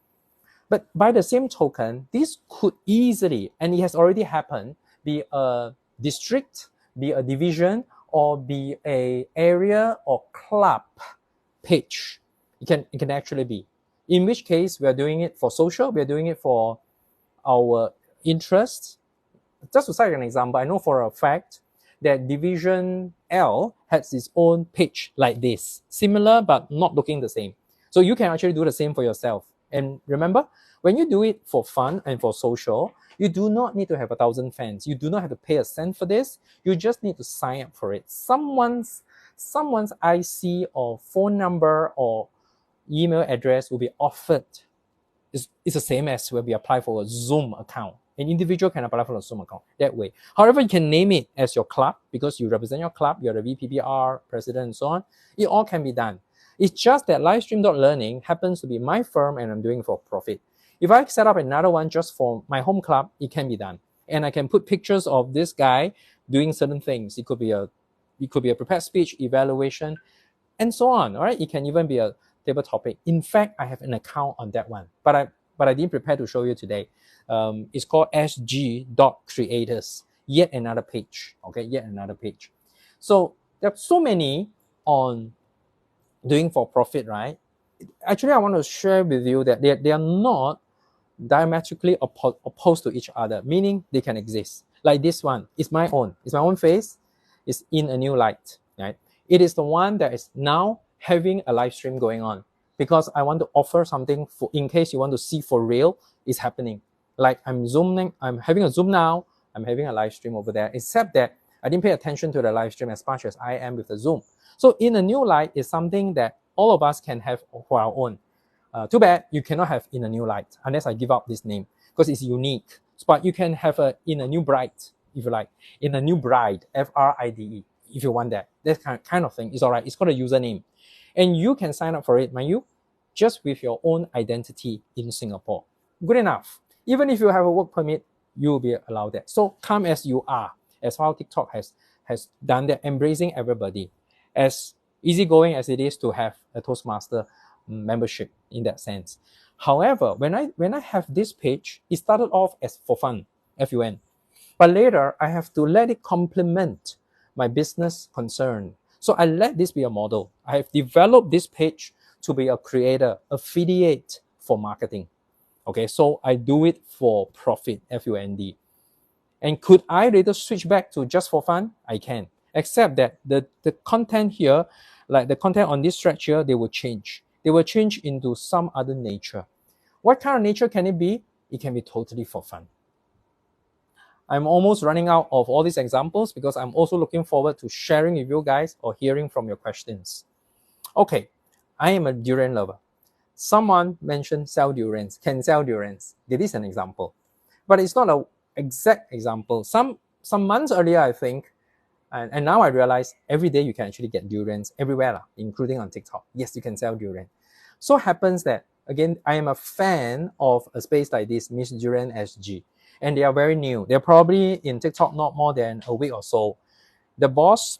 But by the same token, this could easily, and it has already happened, be a district, be a division, or be a area or club page. It can actually be. In which case, we are doing it for social, we are doing it for our interests. Just to cite an example, I know for a fact that Division L has its own page like this, similar but not looking the same. So you can actually do the same for yourself. And remember, when you do it for fun and for social, you do not need to have 1,000 fans. You do not have to pay a cent for this. You just need to sign up for it. Someone's IC or phone number or email address will be offered. It's the same as when we apply for a Zoom account. An individual can apply for a Zoom account that way. However, you can name it as your club because you represent your club, you're the VPPR president and so on. It all can be done. It's just that Livestream.learning happens to be my firm and I'm doing it for profit. If I set up another one just for my home club, it can be done. And I can put pictures of this guy doing certain things. It could be a prepared speech, evaluation, and so on. All right. It can even be a table topic. In fact, I have an account on that one, but I didn't prepare to show you today. It's called sg.creators. Yet another page. Okay, yet another page. So there are so many on doing for profit, right? Actually, I want to share with you that they are not diametrically opposed to each other, meaning they can exist. Like this one, it's my own face. It's in a new light, right? It is the one that is now having a live stream going on because I want to offer something for in case you want to see for real, it's happening. Like I'm having a Zoom now, I'm having a live stream over there, except that I didn't pay attention to the live stream as much as I am with the Zoom. So in a new light is something that all of us can have for our own. Too bad you cannot have in a new light unless I give up this name because it's unique. But you can have a in a new bright, if you like, in a new bride, FRIDE, if you want that. That kind of thing is all right. It's called a username. And you can sign up for it, mind you, just with your own identity in Singapore. Good enough. Even if you have a work permit, you will be allowed that. So come as you are, as how TikTok has done that, embracing everybody. As easygoing as it is to have a Toastmaster membership in that sense. However, when I have this page, it started off as for fun, FUN. But later, I have to let it complement my business concern. So I let this be a model. I have developed this page to be a creator, affiliate for marketing. Okay, so I do it for profit, FUND. And could I later switch back to just for fun? I can. Except that the content here, like the content on this stretch here, they will change. They will change into some other nature. What kind of nature can it be? It can be totally for fun. I'm almost running out of all these examples because I'm also looking forward to sharing with you guys or hearing from your questions. Okay, I am a durian lover. Someone mentioned sell durians, can sell durians. This is an example. But it's not an exact example. Some months earlier, I think, and now I realize every day you can actually get durians everywhere, including on TikTok. Yes, you can sell durian. So happens that, again, I am a fan of a space like this, Miss Durian SG. And they are very new. They're probably in TikTok not more than a week or so. The boss,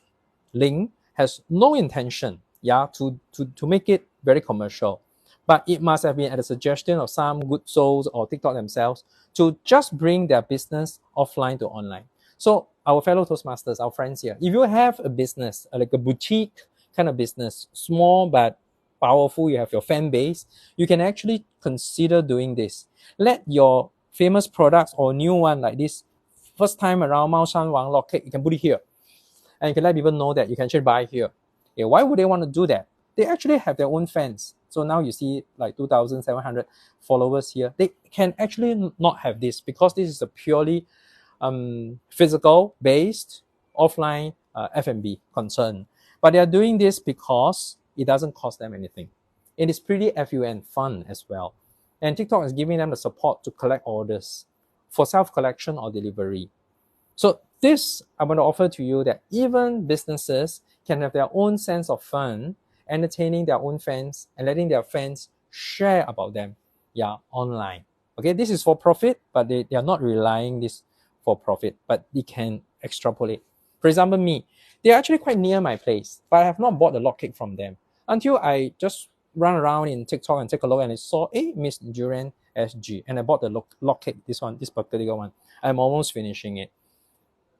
Ling, has no intention, to make it very commercial. But it must have been at the suggestion of some good souls or TikTok themselves to just bring their business offline to online. So our fellow Toastmasters, our friends here, if you have a business, like a boutique kind of business, small but powerful, you have your fan base, you can actually consider doing this. Let your famous products or new one like this, first time around Mao Shan Wang log cake, you can put it here. And you can let people know that you can actually buy here. Okay, why would they want to do that? They actually have their own fans. So now you see like 2,700 followers here. They can actually not have this because this is a purely physical based offline F&B concern. But they are doing this because it doesn't cost them anything. It is pretty FUN fun as well. And TikTok is giving them the support to collect orders for self-collection or delivery. So this, I'm going to offer to you that even businesses can have their own sense of fun, entertaining their own fans and letting their fans share about them, online. Okay, this is for profit, but they are not relying this for profit, but they can extrapolate. For example, me, they're actually quite near my place, but I have not bought the log cake from them until I just run around in TikTok and take a look and I saw, Miss Durian SG, and I bought the log cake, this particular one. I'm almost finishing it.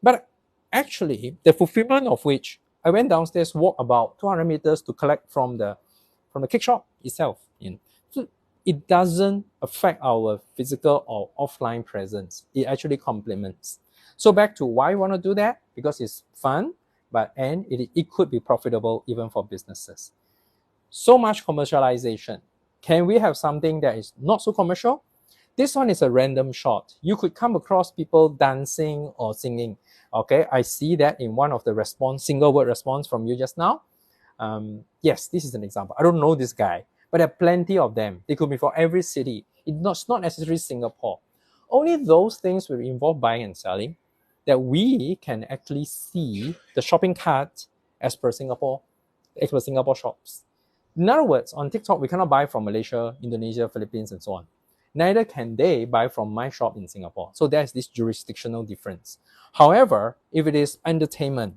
But actually, the fulfillment of which, I went downstairs, walked about 200 meters to collect from the cake shop itself. So it doesn't affect our physical or offline presence. It actually complements. So back to why we want to do that, because it's fun, and it could be profitable even for businesses. So much commercialization. Can we have something that is not so commercial? This one is a random shot. You could come across people dancing or singing. Okay, I see that in one of the single word response from you just now. Yes, this is an example. I don't know this guy, but there are plenty of them. They could be for every city. It's not necessarily Singapore. Only those things will involve buying and selling that we can actually see the shopping cart as per Singapore shops. In other words, on TikTok, we cannot buy from Malaysia, Indonesia, Philippines, and so on. Neither can they buy from my shop in Singapore. So there's this jurisdictional difference. However, if it is entertainment,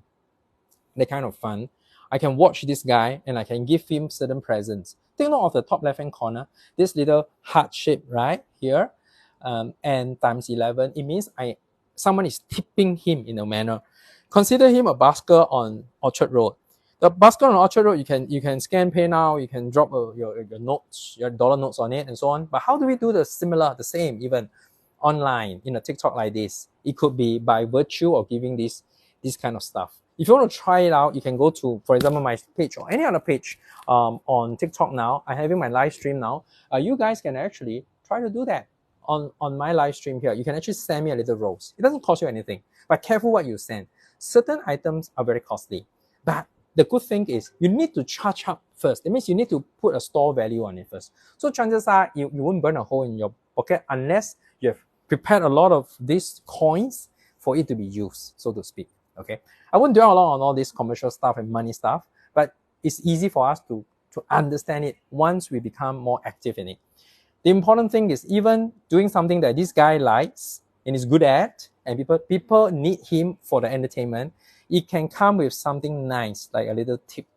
the kind of fun, I can watch this guy and I can give him certain presents. Take note of the top left-hand corner, this little heart shape right here, and times 11. It means someone is tipping him in a manner. Consider him a busker on Orchard Road. The busker on Orchard Road, you can scan PayNow, you can drop your notes, your dollar notes on it and so on. But how do we do the same even online in a TikTok like this. It could be by virtue of giving this kind of stuff. If you want to try it out, you can go to, for example, my page or any other page on TikTok now. I'm having my live stream now. You guys can actually try to do that on my live stream here. You can actually send me a little rose. It doesn't cost you anything, but careful what you send. Certain items are very costly, but the good thing is you need to charge up first. That means you need to put a store value on it first. So chances are you won't burn a hole in your pocket unless you have prepared a lot of these coins for it to be used, so to speak. Okay, I won't dwell a lot on all this commercial stuff and money stuff, but it's easy for us to understand it once we become more active in it. The important thing is even doing something that this guy likes and is good at, and people need him for the entertainment, it can come with something nice, like a little tip.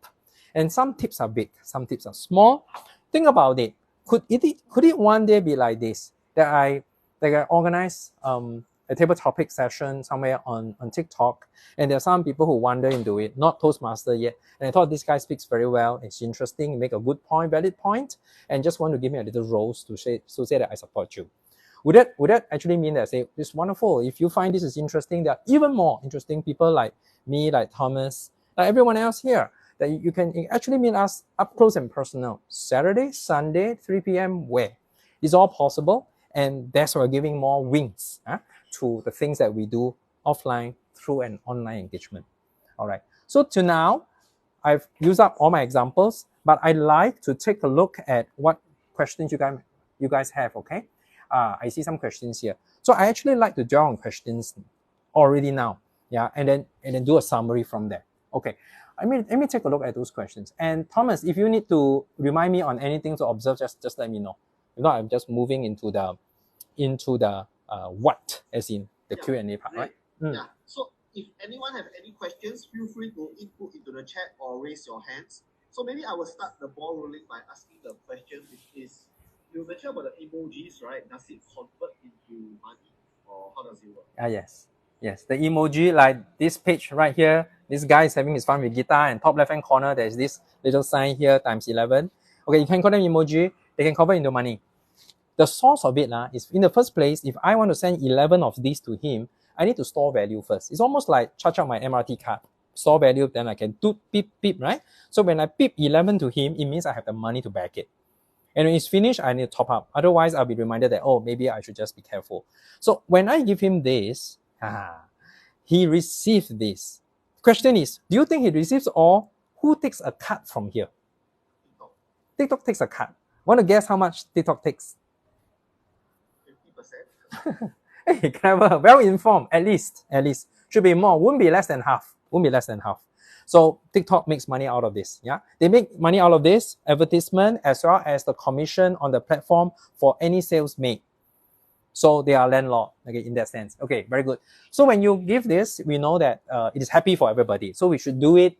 And some tips are big, some tips are small. Think about it. Could it one day be like this, that I organize a table topic session somewhere on TikTok, and there are some people who wander into it, not Toastmaster yet, and I thought this guy speaks very well, it's interesting, make a good point, valid point, and just want to give me a little rose to say that I support you. Would that actually mean that, say, this is wonderful, if you find this is interesting, there are even more interesting people like me, like Thomas, like everyone else here, that you can actually meet us up close and personal, Saturday, Sunday, 3 p.m. where? It's all possible, and that's why we're giving more wings to the things that we do offline through an online engagement. All right. So to now, I've used up all my examples, but I like to take a look at what questions you guys have. Okay. I see some questions here. So I actually like to draw on questions already now. Yeah. And then do a summary from there. Okay. Let me take a look at those questions. And Thomas, if you need to remind me on anything to observe, just let me know. If not, I'm just moving into the what, as in the Q&A part, right? Yeah. So if anyone have any questions, feel free to input into the chat or raise your hands. So maybe I will start the ball rolling by asking the question, which is, you mentioned about the emojis, right? Does it convert into money, or how does it work? Yes. The emoji, like this page right here, this guy is having his fun with guitar, and top left hand corner, there's this little sign here, times 11. Okay, you can call them emoji, they can convert into money. The source of it is, in the first place, if I want to send 11 of these to him, I need to store value first. It's almost like charge out my MRT card. Store value, then I can do beep, beep, right? So when I beep 11 to him, it means I have the money to back it. And when it's finished, I need to top up. Otherwise, I'll be reminded that, oh, maybe I should just be careful. So when I give him this, he received this. Question is, do you think he receives, or who takes a cut from here? TikTok takes a cut. Want to guess how much TikTok takes? 50%. Hey, clever, well informed, at least. Should be more, won't be less than half. So TikTok makes money out of this. Yeah, they make money out of this advertisement as well as the commission on the platform for any sales made. So they are landlord, okay, in that sense. Okay, very good. So when you give this, we know that it is happy for everybody. So we should do it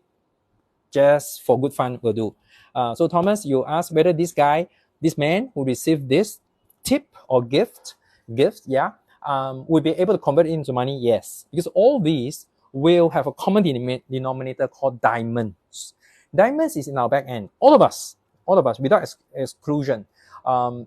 just for good fun, will do. So Thomas, you asked whether this man who received this tip or gift, will be able to convert it into money? Yes, because all these will have a common denominator called diamonds. Diamonds is in our back end. All of us, without exclusion,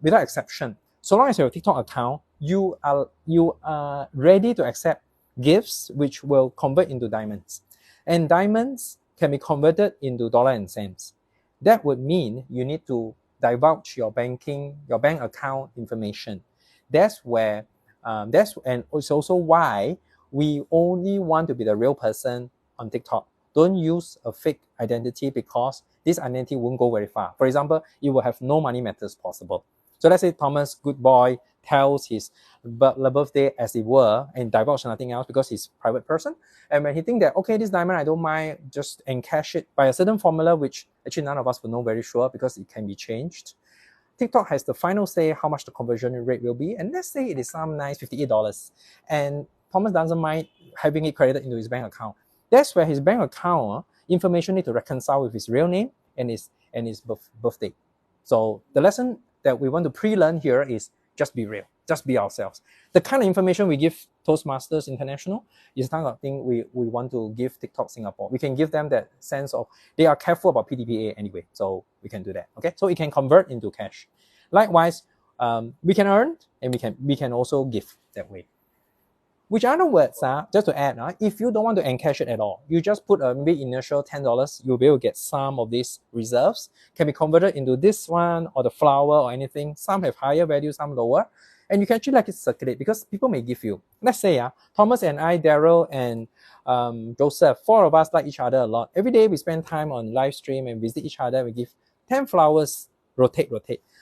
without exception. So long as you have a TikTok account, you are ready to accept gifts which will convert into diamonds. And diamonds can be converted into dollar and cents. That would mean you need to divulge your bank account information. That's where, and it's also why we only want to be the real person on TikTok. Don't use a fake identity, because this identity won't go very far. For example, it will have no money matters possible. So let's say Thomas, good boy, tells his birthday as it were, and divulge nothing else because he's a private person. And when he thinks that, okay, this diamond, I don't mind, just encash it by a certain formula, which actually none of us will know very sure because it can be changed. TikTok has the final say how much the conversion rate will be. And let's say it is some nice $58. And Thomas doesn't mind having it credited into his bank account. That's where his bank account information need to reconcile with his real name and his birthday. So the lesson that we want to pre-learn here is just be real, just be ourselves. The kind of information we give Toastmasters International is the kind of thing we want to give TikTok Singapore. We can give them that sense of they are careful about PDPA anyway, so we can do that. Okay, so it can convert into cash. Likewise, we can earn and we can also give. that way. Which other words are, just to add, if you don't want to encash it at all, you just put a maybe initial $10, you'll be able to get some of these reserves, can be converted into this one or the flower or anything. Some have higher value, some lower. And you can actually let it circulate because people may give you. Let's say Thomas and I, Daryl and Joseph, 4 of us like each other a lot. Every day we spend time on live stream and visit each other. We give 10 flowers, rotate.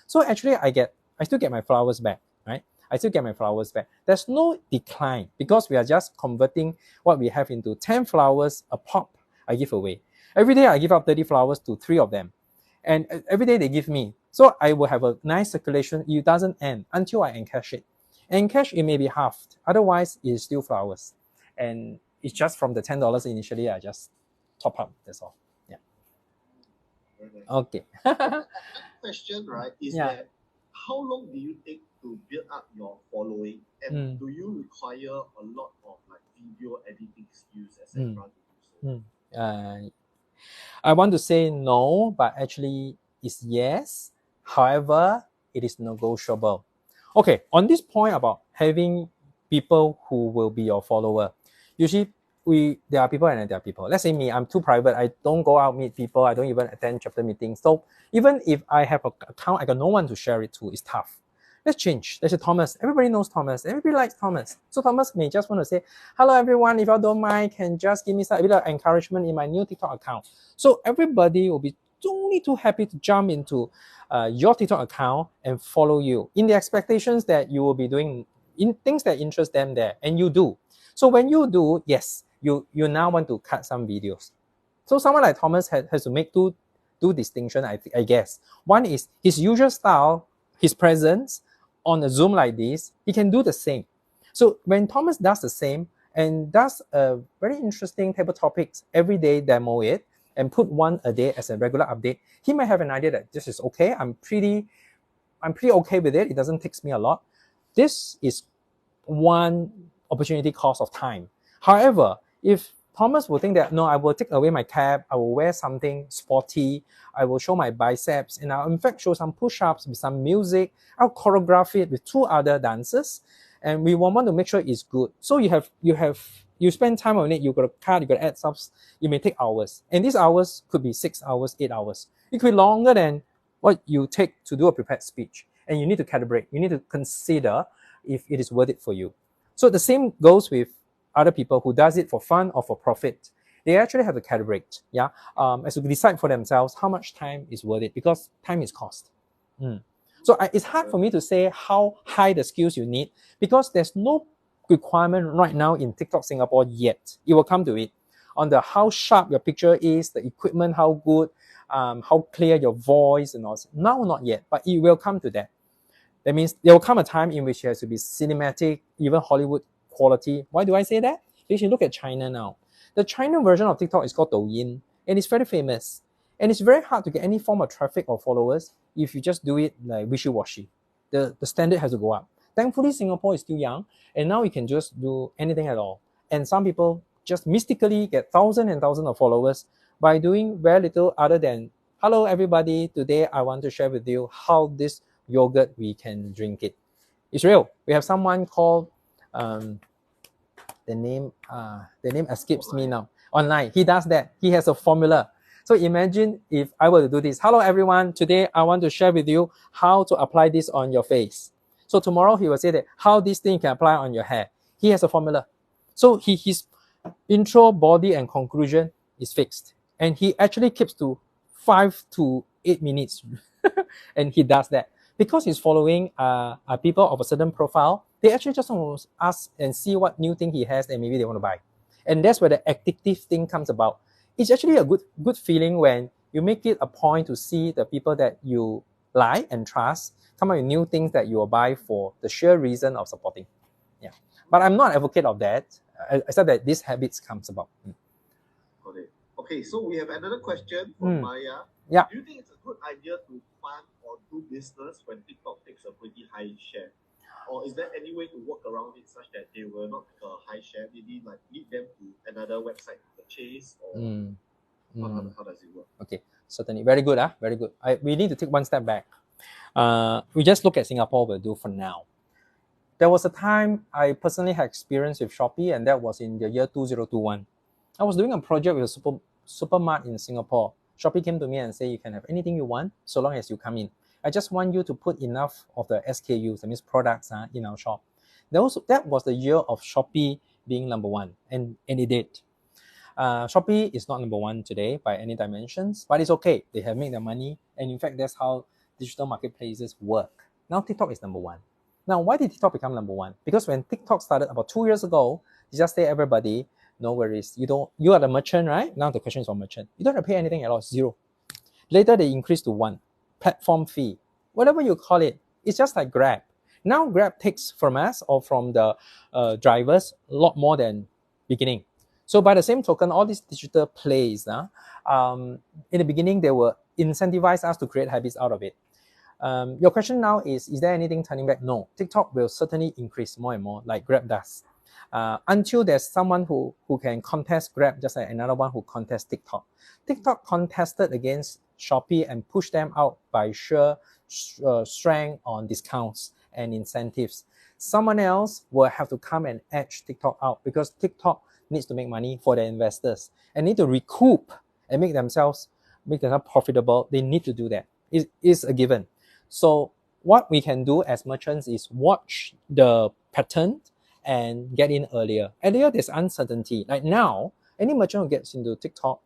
So actually I still get my flowers back, right? I still get my flowers back. There's no decline because we are just converting what we have into 10 flowers a pop I give away. Every day I give out 30 flowers to 3 of them. And every day they give me. So I will have a nice circulation. It doesn't end until I encash it. Encash, it may be halved. Otherwise, it's still flowers. And it's just from the $10 initially, I just top up. That's all. Yeah. Okay. Question, right, is Yeah. that how long do you take to build up your following, and do you require a lot of like video editing skills, etc. to do so? I want to say no, but actually it's yes. However, it is negotiable. Okay, on this point about having people who will be your follower, usually there are people and there are people. Let's say me, I'm too private. I don't go out meet people. I don't even attend chapter meetings. So even if I have an account, I got no one to share it to. It's tough. Let's change. Let's say Thomas. Everybody knows Thomas. Everybody likes Thomas. So Thomas may just want to say, hello everyone, if you don't mind, can just give me a bit of encouragement in my new TikTok account. So everybody will be only too happy to jump into your TikTok account and follow you in the expectations that you will be doing in things that interest them there, and you do. So when you do, yes, you now want to cut some videos. So someone like Thomas has to make two distinctions, I guess. One is his usual style, his presence on a Zoom like this, he can do the same. So when Thomas does the same and does a very interesting table topics every day, demo it, and put one a day as a regular update, he might have an idea that this is okay. I'm pretty okay with it. It doesn't take me a lot. This is one opportunity cost of time. However, if Thomas will think that, no, I will take away my cap, I will wear something sporty, I will show my biceps, and I'll in fact show some push-ups with some music, I'll choreograph it with 2 other dancers, and we want to make sure it's good. So you spend time on it, you got to cut, you got to add subs, it may take hours. And these hours could be 6 hours, 8 hours. It could be longer than what you take to do a prepared speech. And you need to calibrate, you need to consider if it is worth it for you. So the same goes with other people who does it for fun or for profit. They actually have to calibrate, as to decide for themselves how much time is worth it, because time is cost. So it's hard for me to say how high the skills you need, because there's no requirement right now in TikTok Singapore yet. It will come to it. On the how sharp your picture is, the equipment, how good, how clear your voice and all. Now, not yet, but it will come to that. That means there will come a time in which it has to be cinematic, even Hollywood quality. Why do I say that? Because you look at China now. The China version of TikTok is called Douyin, and it's very famous. And it's very hard to get any form of traffic or followers if you just do it like wishy-washy. The standard has to go up. Thankfully, Singapore is still young, and now we can just do anything at all. And some people just mystically get thousands and thousands of followers by doing very little other than, hello everybody, today I want to share with you how this yogurt we can drink it. It's real. We have someone called the name escapes me now. Online. He does that. He has a formula. So imagine if I were to do this. Hello everyone. Today I want to share with you how to apply this on your face. So tomorrow he will say that how this thing can apply on your hair. He has a formula. So his intro, body, and conclusion is fixed. And he actually keeps to 5 to 8 minutes. And he does that. Because he's following are people of a certain profile, they actually just want to ask and see what new thing he has and maybe they want to buy. And that's where the addictive thing comes about. It's actually a good feeling when you make it a point to see the people that you like and trust come up with new things that you will buy for the sheer reason of supporting. Yeah. But I'm not an advocate of that, except that these habits comes about. Got it. Okay, so we have another question from Maya. Yeah. Do you think it's a good idea to fund or do business when TikTok takes a pretty high share? Or is there any way to work around it such that they will not take a high share, maybe like lead them to another website to purchase, or how does it work? Okay, certainly. Very good. Very good. We need to take one step back. We just look at Singapore will do for now. There was a time I personally had experience with Shopee, and that was in the year 2021. I was doing a project with a supermart in Singapore. Shopee came to me and said, you can have anything you want so long as you come in. I just want you to put enough of the SKUs, that means products, in our shop. That was the year of Shopee being number one, and it did. Shopee is not number one today by any dimensions, but it's okay. They have made their money, and in fact, that's how digital marketplaces work. Now TikTok is number one. Now, why did TikTok become number one? Because when TikTok started about 2 years ago, they just say everybody, no worries. You are the merchant, right? Now the question is for merchant. You don't have to pay anything at all, zero. Later they increased to 1. Platform fee, whatever you call it, it's just like Grab. Now Grab takes from us or from the drivers a lot more than beginning. So by the same token, all these digital plays, in the beginning, they will incentivize us to create habits out of it. Your question now is there anything turning back? No. TikTok will certainly increase more and more like Grab does. Until there's someone who can contest Grab, just like another one who contests TikTok. TikTok contested against Shopee and pushed them out by sheer strength on discounts and incentives. Someone else will have to come and edge TikTok out because TikTok needs to make money for their investors and need to recoup and make themselves profitable. They need to do that. It is a given. So what we can do as merchants is watch the pattern and get in earlier. Earlier, there's uncertainty. Like now, any merchant who gets into TikTok,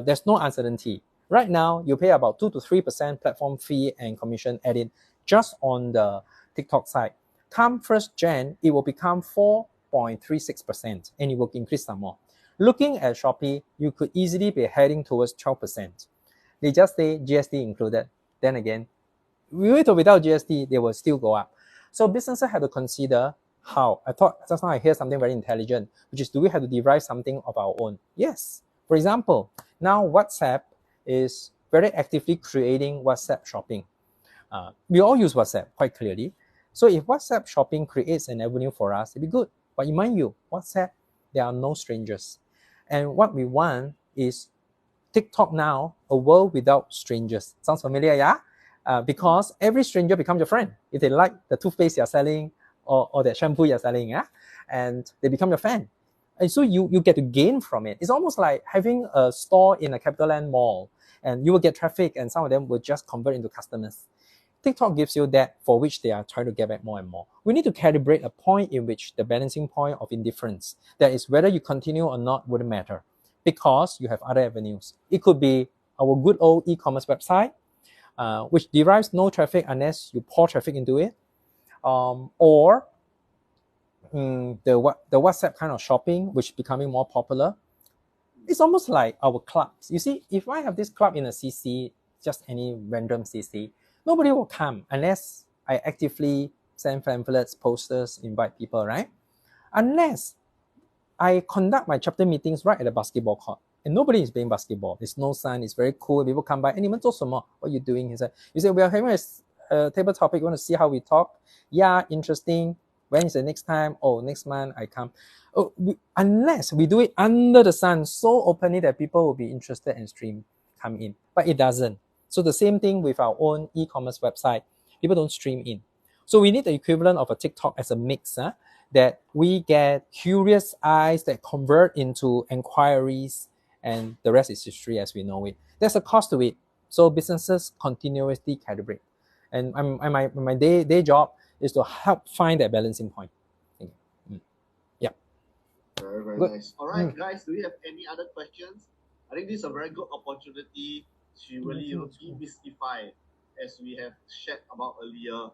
there's no uncertainty. Right now, you pay about 2 to 3% platform fee and commission added just on the TikTok side. Come 1st Jan, it will become 4.36% and it will increase some more. Looking at Shopee, you could easily be heading towards 12%. They just say GST included. Then again, with or without GST, they will still go up. So businesses have to consider how. I thought just now I hear something very intelligent, which is, do we have to derive something of our own? Yes. For example, now WhatsApp is very actively creating WhatsApp shopping. We all use WhatsApp quite clearly. So if WhatsApp shopping creates an avenue for us, it'd be good. But mind you, WhatsApp, there are no strangers. And what we want is TikTok now, a world without strangers. Sounds familiar, yeah? Because every stranger becomes your friend. If they like the toothpaste you're selling or the shampoo you're selling, yeah? And they become your fan. And so you get to gain from it. It's almost like having a store in a CapitaLand mall, and you will get traffic and some of them will just convert into customers. TikTok gives you that for which they are trying to get back more and more. We need to calibrate a point in which the balancing point of indifference, that is whether you continue or not, wouldn't matter because you have other avenues. It could be our good old e-commerce website, which derives no traffic unless you pour traffic into it, or the WhatsApp kind of shopping, which is becoming more popular. It's almost like our clubs. You see, if I have this club in a CC, just any random CC, nobody will come unless I actively send pamphlets, posters, invite people, right? Unless I conduct my chapter meetings right at the basketball court, and nobody is playing basketball. There's no sun. It's very cool. People come by. 你们做什么? What are you doing? He said, you say, we are having a table topic. You want to see how we talk? Yeah, interesting. When is the next time? Oh, next month I come. Unless we do it under the sun so openly that people will be interested and come in. But it doesn't. So the same thing with our own e-commerce website. People don't stream in. So we need the equivalent of a TikTok as a mix, that we get curious eyes that convert into inquiries, and the rest is history as we know it. There's a cost to it. So businesses continuously calibrate. And my day job is to help find that balancing point. Yeah. Very, very Good. nice. All right, guys, do you have any other questions? I think this is a very good opportunity to really demystify, as we have shared about earlier,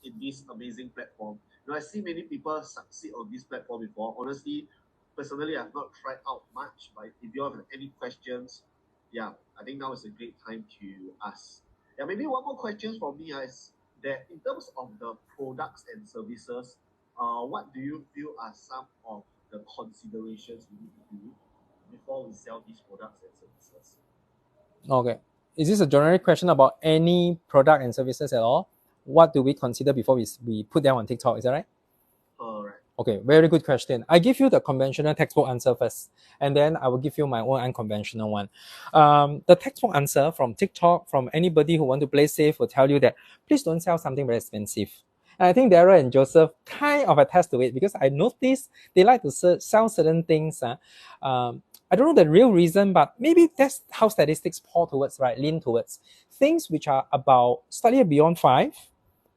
in this amazing platform. I see many people succeed on this platform before. Honestly, personally, I've not tried out much, but if you have any questions, yeah, I think now is a great time to ask. Yeah, maybe one more question from me is that in terms of the products and services, what do you feel are some of the considerations we need to do before we sell these products and services? Okay. Is this a generic question about any product and services at all? What do we consider before we put them on TikTok? Is that right? Correct. Okay, very good question. I give you the conventional textbook answer first, and then I will give you my own unconventional one. The textbook answer from TikTok, from anybody who want to play safe, will tell you that please don't sell something very expensive. And I think Darrell and Joseph kind of attest to it because I noticed they like to sell certain things. I don't know the real reason, but maybe that's how statistics point towards, right? Lean towards things which are about slightly beyond 5,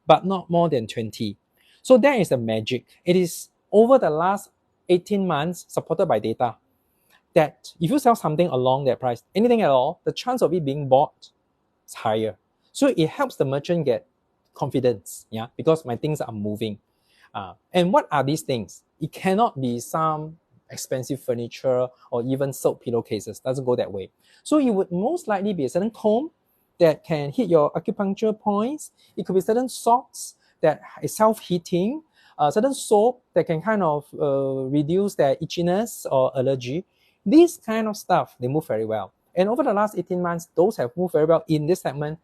but not more than 20. So that is the magic. It is over the last 18 months supported by data that if you sell something along that price, anything at all, the chance of it being bought is higher. So it helps the merchant get confidence, yeah, because my things are moving. And what are these things? It cannot be some expensive furniture or even silk pillowcases. Doesn't go that way. So it would most likely be a certain comb that can hit your acupuncture points. It could be certain socks that is self-heating, certain soap that can kind of reduce their itchiness or allergy. These kind of stuff, they move very well. And over the last 18 months, those have moved very well in this segment.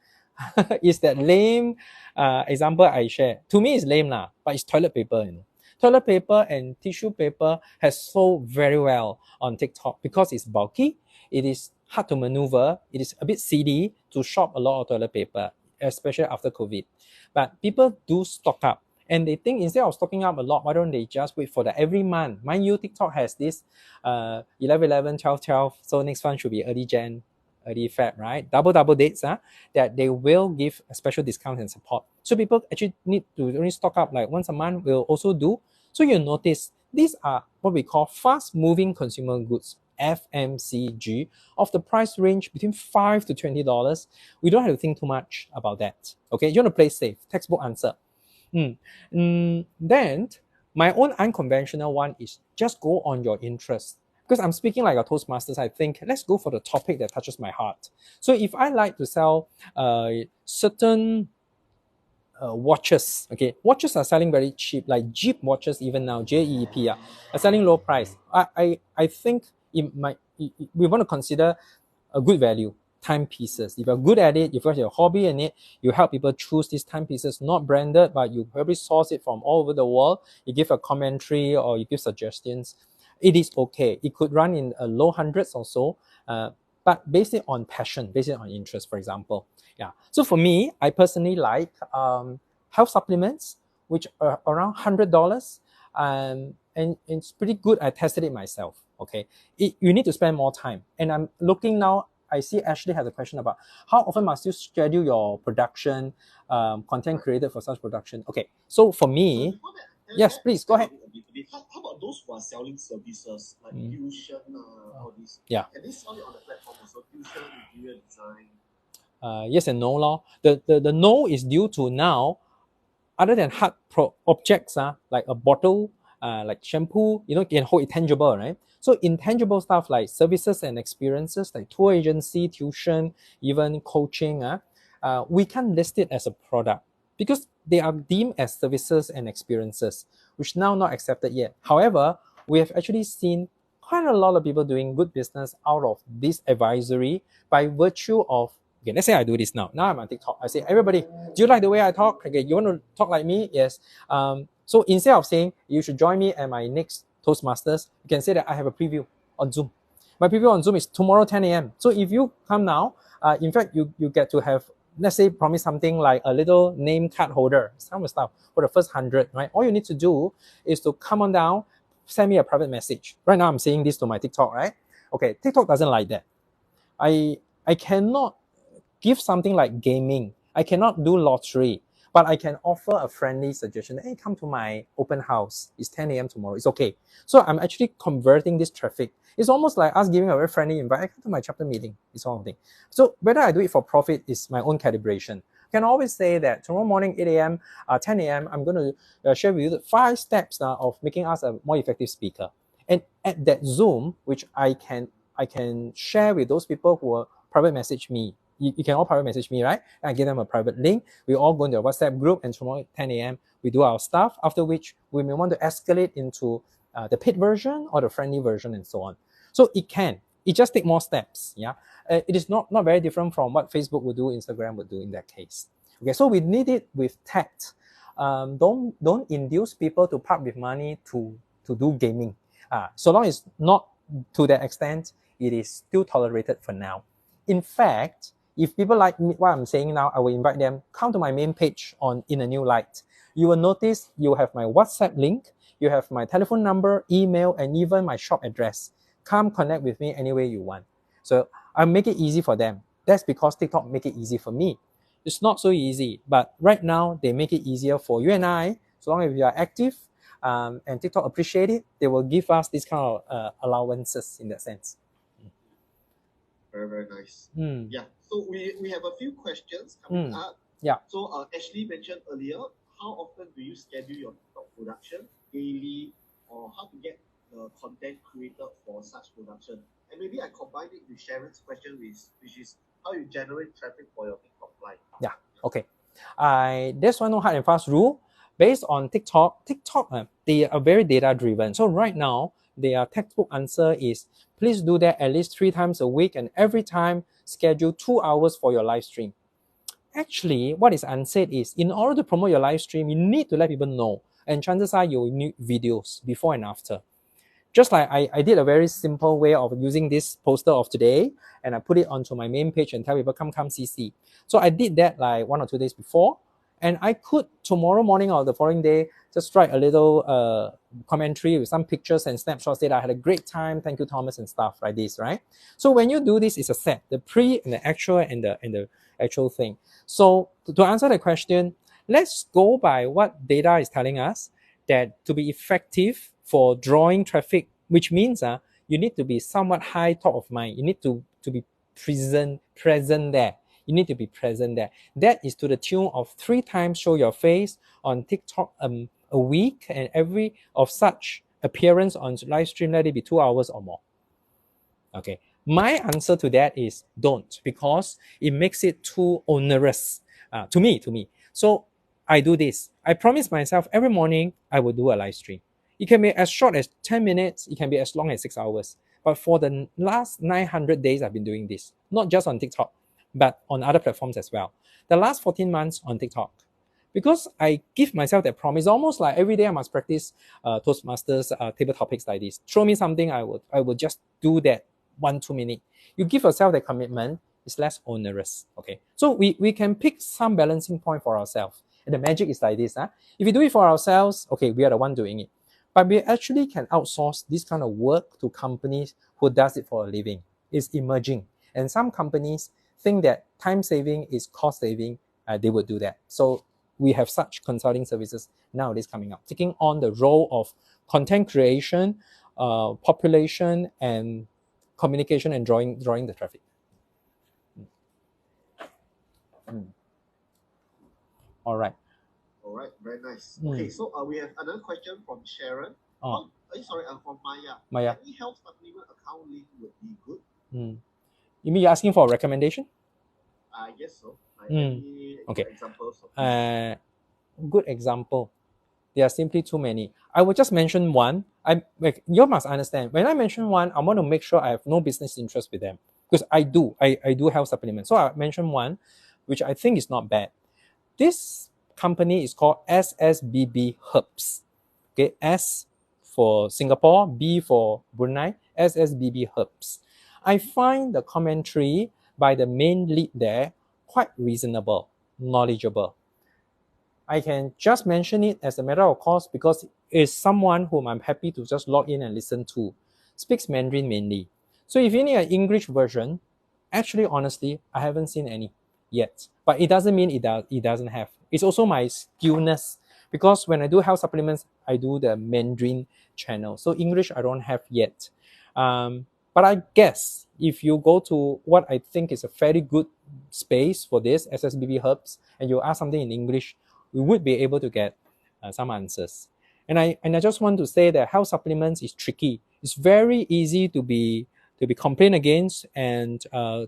Is that lame example I share? To me, it's lame lah, but it's toilet paper. You know, toilet paper and tissue paper has sold very well on TikTok because it's bulky. It is hard to maneuver. It is a bit seedy to shop a lot of toilet paper, especially after COVID. But people do stock up. And they think instead of stocking up a lot, why don't they just wait for the every month? Mind you, TikTok has this 11, 12, 12. So next one should be early Feb, right? Double dates, that they will give a special discount and support. So people actually need to only stock up like once a month will also do. So you'll notice these are what we call fast-moving consumer goods, FMCG, of the price range between $5 to $20. We don't have to think too much about that. Okay, you want to play safe. Textbook answer. Then my own unconventional one is just go on your interest. Because I'm speaking like a Toastmasters, I think let's go for the topic that touches my heart. So if I like to sell certain watches, okay, watches are selling very cheap, like Jeep watches even now, JEP, are selling low price. I think we want to consider a good value. Timepieces. If you're good at it, if you have a hobby in it, you help people choose these timepieces, not branded, but you probably source it from all over the world. You give a commentary or you give suggestions. It is okay. It could run in low hundreds or so, but based it on passion, based it on interest, for example. Yeah. So for me, I personally like health supplements, which are around $100, and it's pretty good. I tested it myself. Okay, you need to spend more time, and I'm looking now. I see Ashley has a question about how often must you schedule your production, content created for such production. Okay, so for me, yes, please go ahead. How about those who are selling services like tuition, all these? Yeah. Can they sell it on the platform also? Tuition, interior design. Yes and no, law. The no is due to now, other than hard objects, like a bottle, like shampoo, you can hold it tangible, right? So intangible stuff like services and experiences, like tour agency, tuition, even coaching, we can't list it as a product because they are deemed as services and experiences, which now not accepted yet. However, we have actually seen quite a lot of people doing good business out of this advisory by virtue of, okay, let's say I do this now. Now I'm on TikTok. I say, everybody, do you like the way I talk? Okay, you want to talk like me? Yes. So instead of saying you should join me at my next Toastmasters, you can say that I have a preview on Zoom. My preview on Zoom is tomorrow 10 a.m. So if you come now, in fact, you get to have, let's say, promise something like a little name card holder, some stuff for the first 100, right? All you need to do is to come on down, send me a private message. Right now, I'm saying this to my TikTok, right? Okay, TikTok doesn't like that. I cannot give something like gaming. I cannot do lottery, but I can offer a friendly suggestion. Hey, come to my open house. It's 10 a.m. tomorrow. It's okay. So I'm actually converting this traffic. It's almost like us giving a very friendly invite. I come to my chapter meeting. It's all thing. So whether I do it for profit is my own calibration. I can always say that tomorrow morning, 8 a.m., 10 a.m., I'm going to share with you the 5 steps of making us a more effective speaker. And at that Zoom, which I can share with those people who will private message me. You can all private message me, right? And I give them a private link. We all go into a WhatsApp group, and tomorrow at 10 a.m. we do our stuff, after which we may want to escalate into the paid version or the friendly version and so on. So it just take more steps. Yeah, it is not very different from what Facebook would do, Instagram would do in that case. Okay, so we need it with tact. Don't induce people to part with money to do gaming. So long as not to that extent, it is still tolerated for now. In fact, if people like me, what I'm saying now, I will invite them, come to my main page on In a New Light. you will notice you have my WhatsApp link, you have my telephone number, email, and even my shop address. Come connect with me any way you want. So I make it easy for them. That's because TikTok make it easy for me. It's not so easy, but right now they make it easier for you and I. So long as we are active, and TikTok appreciate it, they will give us this kind of allowances in that sense. Very, very nice. Mm. Yeah. So we have a few questions coming up. Yeah. So Ashley mentioned earlier, how often do you schedule your TikTok production, daily, or how to get the content creator for such production? And maybe I combine it with Sharon's question, which is how you generate traffic for your TikTok live. Yeah. Okay. There's one hard and fast rule based on TikTok. They are very data driven. So right now, their textbook answer is please do that at least 3 times a week, and every time schedule 2 hours for your live stream. Actually, what is unsaid is in order to promote your live stream, you need to let people know. And chances are you need videos before and after. Just like I did a very simple way of using this poster of today, and I put it onto my main page and tell people come CC. So I did that like 1 or 2 days before, and I could tomorrow morning or the following day just write a little commentary with some pictures and snapshots that I had a great time, thank you Thomas and stuff like this, right? So when you do this, it's a set, the pre and the actual and the actual thing. So to answer the question, let's go by what data is telling us, that to be effective for drawing traffic, which means you need to be somewhat high top of mind. You need to be present there. You need to be present there. That is to the tune of 3 times show your face on TikTok a week, and every of such appearance on live stream, let it be 2 hours or more. Okay. My answer to that is don't, because it makes it too onerous to me. So I do this. I promise myself every morning I will do a live stream. It can be as short as 10 minutes. It can be as long as 6 hours. But for the last 900 days, I've been doing this, not just on TikTok, but on other platforms as well. The last 14 months on TikTok, because I give myself that promise, almost like every day I must practice Toastmasters table topics like this. Show me something, I would just do that 1-2 minutes. You give yourself that commitment, it's less onerous. Okay, so we can pick some balancing point for ourselves. And the magic is like this. If we do it for ourselves, okay, we are the one doing it. But we actually can outsource this kind of work to companies who does it for a living. It's emerging. And some companies think that time saving is cost saving. They would do that. So we have such consulting services nowadays coming up, taking on the role of content creation, population, and communication, and drawing the traffic. All right. All right, very nice. Okay, so we have another question from Sharon. From Maya. Any health supplement account link would be good. You mean you're asking for a recommendation? I guess so. Any okay. Examples? Good example. There are simply too many. I will just mention one. You must understand, when I mention one, I want to make sure I have no business interest with them, because I do health supplements. So I mentioned one, which I think is not bad. This company is called SSBB Herbs. Okay, S for Singapore, B for Brunei, SSBB Herbs. I find the commentary by the main lead there quite reasonable, knowledgeable. I can just mention it as a matter of course because it's someone whom I'm happy to just log in and listen to. Speaks Mandarin mainly. So if you need an English version, actually, honestly, I haven't seen any yet. But it doesn't mean it doesn't have. It's also my skewness, because when I do health supplements, I do the Mandarin channel. So English, I don't have yet. But I guess if you go to what I think is a very good space for this, SSBB Herbs, and you ask something in English, we would be able to get some answers. And I just want to say that health supplements is tricky. It's very easy to be complained against, and to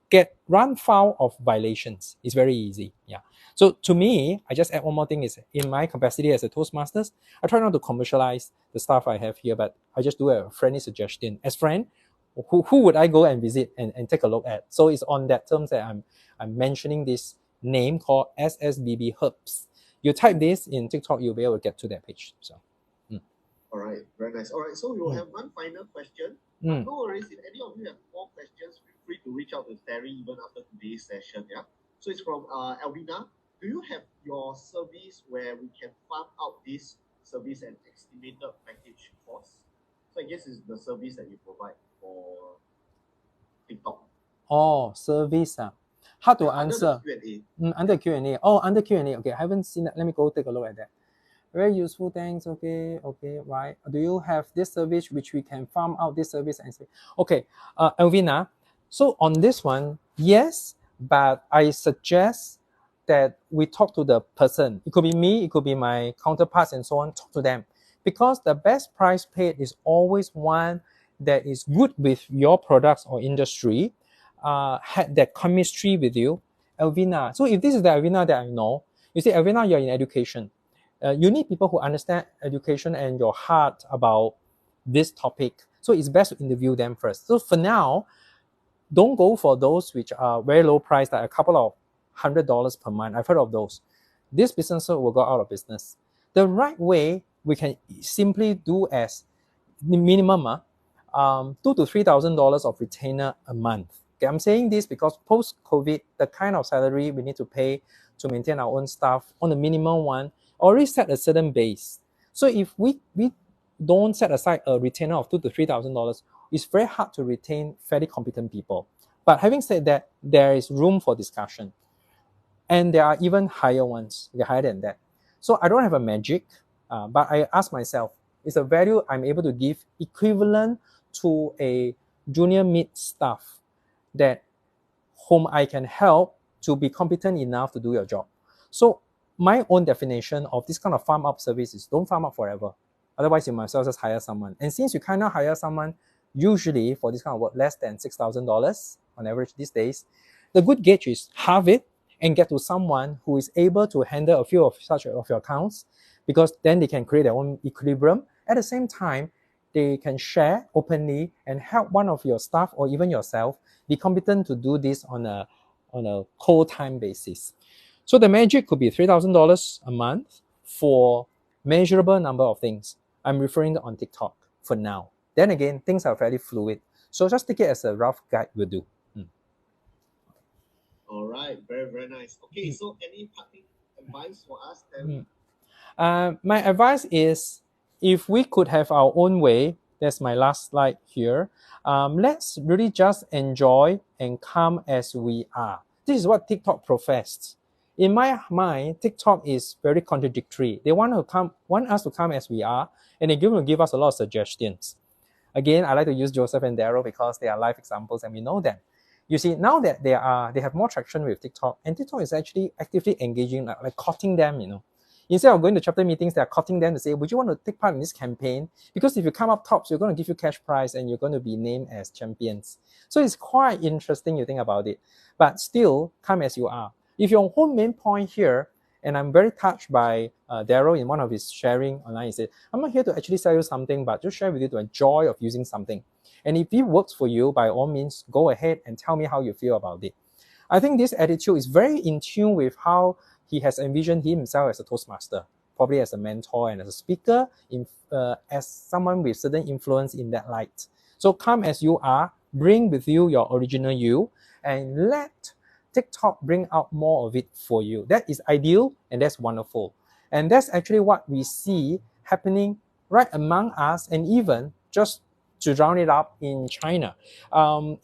get run foul of violations. It's very easy. Yeah. So to me, I just add one more thing is, in my capacity as a Toastmasters, I try not to commercialize the stuff I have here, but I just do a friendly suggestion. As friend, who would I go and visit and take a look at? So it's on that terms that I'm mentioning this name called SSBB Herbs. You type this in TikTok, you'll be able to get to that page. So. All right, very nice. All right, so we will have one final question. No worries, if any of you have more questions, feel free to reach out to Terry even after today's session. Yeah. So it's from Elvina. do you have your service where we can farm out this service and estimated package cost? So I guess it's the service that you provide for TikTok. Oh, service. How to Yeah, answer? under the Q&A. Under Q&A. Oh, under Q&A. Okay, I haven't seen that. Let me go take a look at that. Very useful. Thanks. Okay. Okay. Right. Do you have this service which we can farm out this service and say, okay, Elvina. So on this one, yes, but I suggest that we talk to the person. It could be me. It could be my counterparts and so on. Talk to them because the best price paid is always one that is good with your products or industry, had that chemistry with you, Elvina. So if this is the Elvina that I know, you see, Elvina, you're in education. You need people who understand education and your heart about this topic. So it's best to interview them first. So for now, don't go for those which are very low price, like a couple of $100 per month. I've heard of those. This business will go out of business. The right way we can simply do as minimum $2,000 to $3,000 of retainer a month. Okay, I'm saying this because post-COVID, the kind of salary we need to pay to maintain our own staff on the minimum one already set a certain base. So if we don't set aside a retainer of $2,000 to $3,000, it's very hard to retain fairly competent people. But having said that, there is room for discussion. And there are even higher ones, higher than that. So I don't have a magic, but I ask myself, is the value I'm able to give equivalent to a junior mid staff that whom I can help to be competent enough to do your job? So my own definition of this kind of farm up service is don't farm up forever. Otherwise, you might as well just hire someone. And since you cannot hire someone, usually for this kind of work, less than $6,000 on average these days, the good gauge is halve it and get to someone who is able to handle a few of such of your accounts, because then they can create their own equilibrium. At the same time, they can share openly and help one of your staff or even yourself be competent to do this on a co-time basis. So the magic could be $3,000 a month for measurable number of things. I'm referring on TikTok for now. Then again, things are fairly fluid. So just take it as a rough guide will do. All right, very, very nice. Okay, so any parting advice for us, Terry? My advice is, if we could have our own way, that's my last slide here, let's really just enjoy and come as we are. This is what TikTok professed. In my mind, TikTok is very contradictory. They want us to come as we are, and they're going to give us a lot of suggestions. Again, I like to use Joseph and Daryl because they are live examples and we know them. You see, now that they have more traction with TikTok, and TikTok is actually actively engaging, like courting them, Instead of going to chapter meetings, they're courting them to say, would you want to take part in this campaign? Because if you come up tops, we're going to give you cash prize and you're going to be named as champions. So it's quite interesting, you think about it. But still, come as you are. If your whole main point here, and I'm very touched by Daryl in one of his sharing online, he said, I'm not here to actually sell you something, but just share with you the joy of using something. And if it works for you, by all means, go ahead and tell me how you feel about it. I think this attitude is very in tune with how he has envisioned himself as a Toastmaster, probably as a mentor and as a speaker, as someone with certain influence in that light. So come as you are, bring with you your original you, and let TikTok bring out more of it for you. That is ideal and that's wonderful. And that's actually what we see happening right among us, and even just to round it up in China.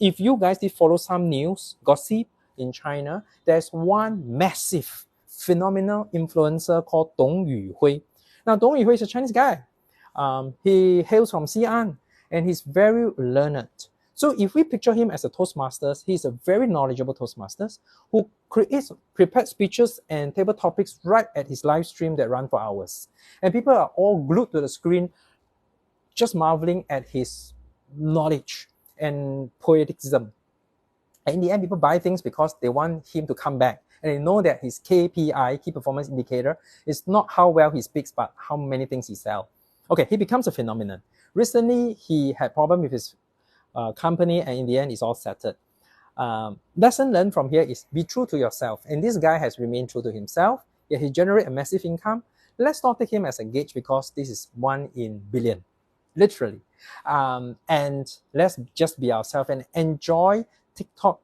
If you guys did follow some news, gossip in China, there's one massive phenomenal influencer called Dong Yuhui. Now, Dong Yuhui is a Chinese guy. He hails from Xi'an and he's very learned. So if we picture him as a Toastmasters, he's a very knowledgeable Toastmasters who creates prepared speeches and table topics right at his live stream that run for hours. And people are all glued to the screen just marveling at his knowledge and poeticism. And in the end, people buy things because they want him to come back. And they know that his KPI, key performance indicator, is not how well he speaks, but how many things he sells. Okay, he becomes a phenomenon. Recently, he had problem with his company, and in the end, it's all settled. Lesson learned from here is be true to yourself. And this guy has remained true to himself, yet he generates a massive income. Let's not take him as a gauge because this is 1 in billion, literally. And let's just be ourselves and enjoy TikTok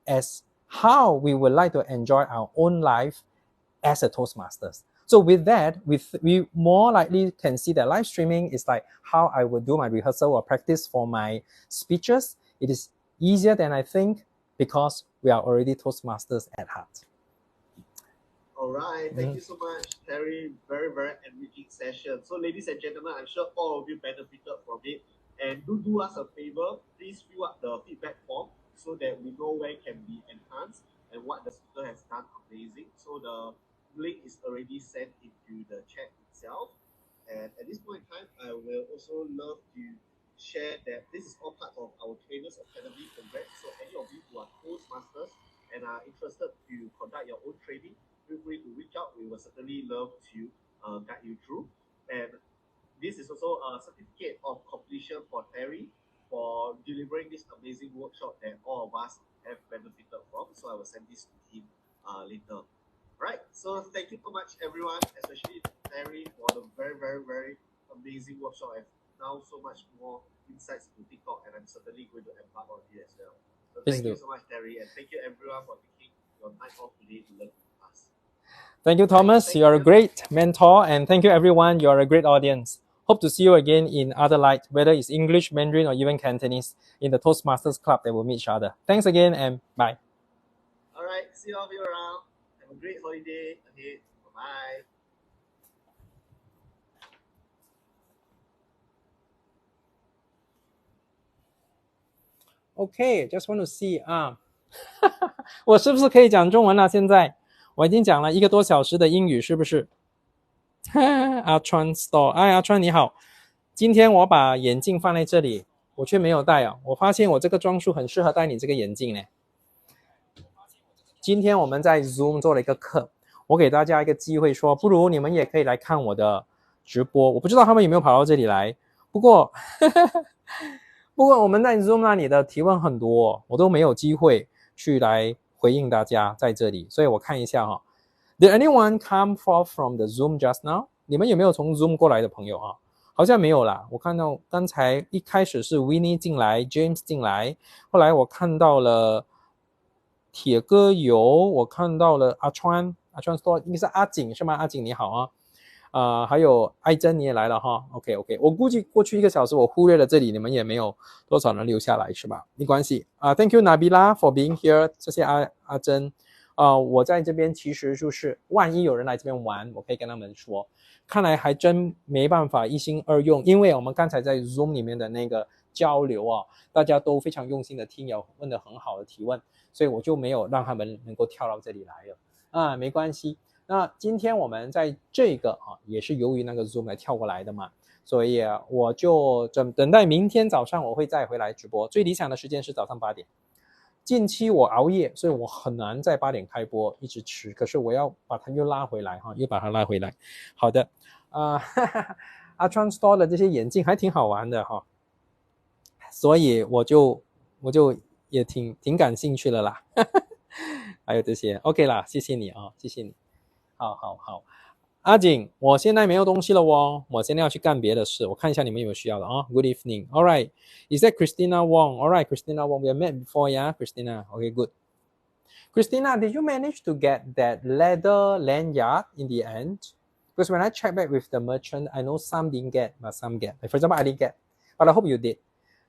as how we would like to enjoy our own life as a Toastmasters. So with that, we more likely can see that live streaming is like how I would do my rehearsal or practice for my speeches. It is easier than I think because we are already Toastmasters at heart. All right. Thank you so much, Terry. Very, very enriching session. So, ladies and gentlemen, I'm sure all of you benefited from it. And do us a favor. Please fill up the feedback form so that we know where it can be enhanced and what the speaker has done amazing. So the link is already sent into the chat itself. And at this point in time, I will also love to share that this is all part of our Trainers Academy program. So any of you who are Toastmasters and are interested to conduct your own training, feel free to reach out. We will certainly love to guide you through. And this is also a certificate of completion for Terry for delivering this amazing workshop that all of us have benefited from. So I will send this to him later. Right. So thank you so much, everyone, especially Terry, for the very, very, very amazing workshop. I've now so much more insights into TikTok, and I'm certainly going to embark on it as well. So thank you so much, Terry, and thank you everyone for taking your night off today to learn with us. Thank you, Thomas. You are a great mentor, and thank you, everyone. You are a great audience. Hope to see you again in other light, whether it's English, Mandarin, or even Cantonese, in the Toastmasters Club that will meet each other. Thanks again, and bye. All right. See all of you around. Have a great holiday ahead. Bye-bye. Okay, just want to see 我是不是可以讲中文了？现在我已经讲了1个多小时的英语，是不是？阿川 store， 哎，阿川你好，今天我把眼镜放在这里，我却没有戴啊。我发现我这个装束很适合戴你这个眼镜呢。今天我们在 Zoom 做了一个课，我给大家一个机会说，不如你们也可以来看我的直播。我不知道他们有没有跑到这里来，不过我们在 Zoom 那里的提问很多，我都没有机会去来回应大家在这里，所以我看一下哈。Did anyone come forth from the Zoom just now？ 你们有没有从 Zoom 过来的朋友啊？好像没有啦。我看到刚才一开始是 Winnie 进来 ，James 进来，后来我看到了铁哥油，我看到了阿川说应该是阿景是吗？阿景你好啊。还有艾珍你也来了哈 ，OK， 我估计过去1个小时我忽略了这里，你们也没有多少人留下来是吧？没关系Thank you Nabila for being here， 谢谢阿珍我在这边其实就是万一有人来这边玩，我可以跟他们说，看来还真没办法一心二用，因为我们刚才在 Zoom 里面的那个交流大家都非常用心的听，有问得很好的提问，所以我就没有让他们能够跳到这里来了没关系。那今天我们在这个也是由于那个 Zoom 来跳过来的嘛，所以我就等待明天早上我会再回来直播，最理想的时间是早上8点。近期我熬夜，所以我很难在8点开播一直吃，可是我要把它又拉回来又把它拉回来。好的阿川 store 的这些眼镜还挺好玩的所以我就也挺感兴趣的啦还有这些 OK 啦，谢谢你谢谢你。好阿景，我现在没有东西了我现在要去干别的事，我看一下你们有没有需要的Good evening. All right. Is that Christina Wong? All right, Christina Wong. We have met before, yeah, Christina. Okay, good. Christina, did you manage to get that leather lanyard in the end? Because when I checked back with the merchant, I know some didn't get, but some get. Like for example, I didn't get, but I hope you did.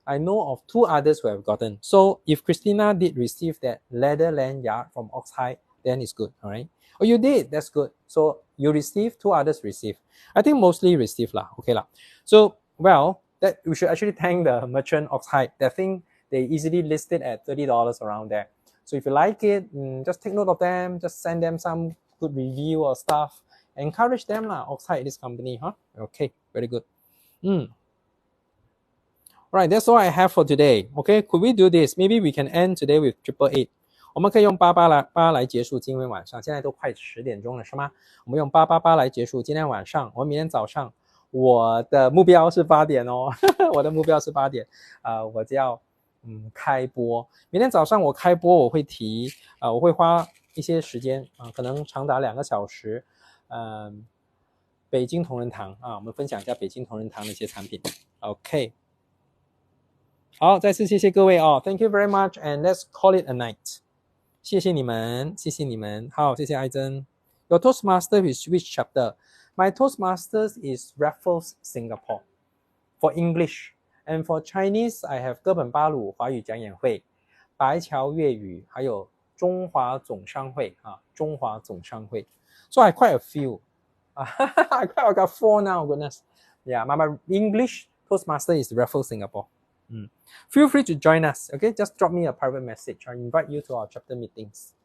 I know of 2 others who have gotten. So if Christina did receive that leather lanyard from Oxhide, then it's good, all right? Oh, you did. That's good. So you received, 2 others received. I think mostly received lah. Okay lah. So well, that we should actually thank the merchant Oxhide. That thing they easily listed at $30 around there. So if you like it, just take note of them. Just send them some good review or stuff. Encourage them lah. Oxhide this company, Okay, very good. Right, that's all I have for today. Okay, could we do this? Maybe we can end today with 888. 我们可以用888来结束今天晚上，现在都快10点钟了是吗？我们用888来结束今天晚上，我们明天早上我的目标是8点我的目标是8点我就要开播。明天早上我开播我会提我会花一些时间可能长达2个小时北京同仁堂我们分享一下北京同仁堂的一些产品。 OK， 好，再次谢谢各位Thank you very much and let's call it a night。谢谢你们，谢谢你们，好，谢谢艾珍， Your Toastmaster is which chapter? My Toastmasters is Raffles Singapore for English. And for Chinese, I have 哥本巴鲁华语讲演会、白桥粤语，还有中华总商会啊，中华总商会。So I quite a few. I got 4 now, goodness. Yeah, my English Toastmaster is Raffles Singapore. Feel free to join us, okay? Just drop me a private message. I invite you to our chapter meetings.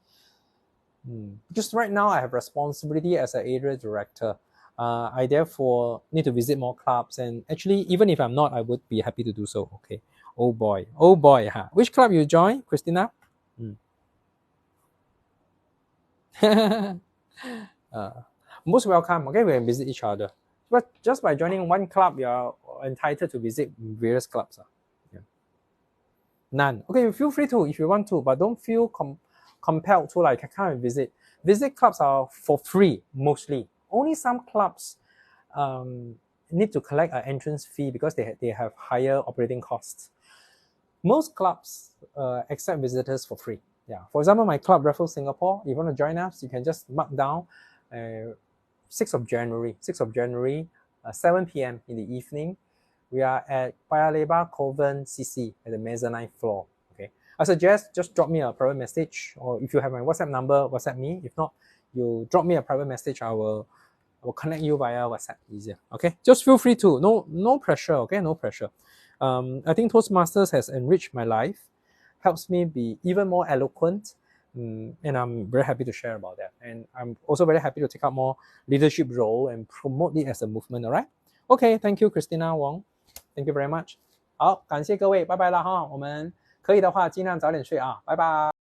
Because right now I have responsibility as an area director. I therefore need to visit more clubs, and actually, even if I'm not, I would be happy to do so. Okay. Oh boy, huh? Which club you join, Christina? Most welcome. Okay, we can visit each other. But just by joining one club, you are entitled to visit various clubs. Yeah. None. Okay, feel free to if you want to, but don't feel compelled to like I can't visit. Visit clubs are for free mostly. Only some clubs need to collect an entrance fee because they have higher operating costs. Most clubs accept visitors for free. Yeah. For example, my club Raffles Singapore. If you want to join us, you can just mark down 6th of January, 7 p.m. in the evening. We are at Paya Lebar Coven CC at the mezzanine floor. Okay. I suggest just drop me a private message, or if you have my WhatsApp number, WhatsApp me. If not, you drop me a private message. I will connect you via WhatsApp. Easier. Okay. Just feel free to. No pressure. Okay. No pressure. I think Toastmasters has enriched my life, helps me be even more eloquent, and I'm very happy to share about that. And I'm also very happy to take up more leadership role and promote it as a movement. All right. Okay. Thank you, Christina Wong. Thank you very much. 好，感谢各位，拜拜了哈。我们可以的话，尽量早点睡啊，拜拜。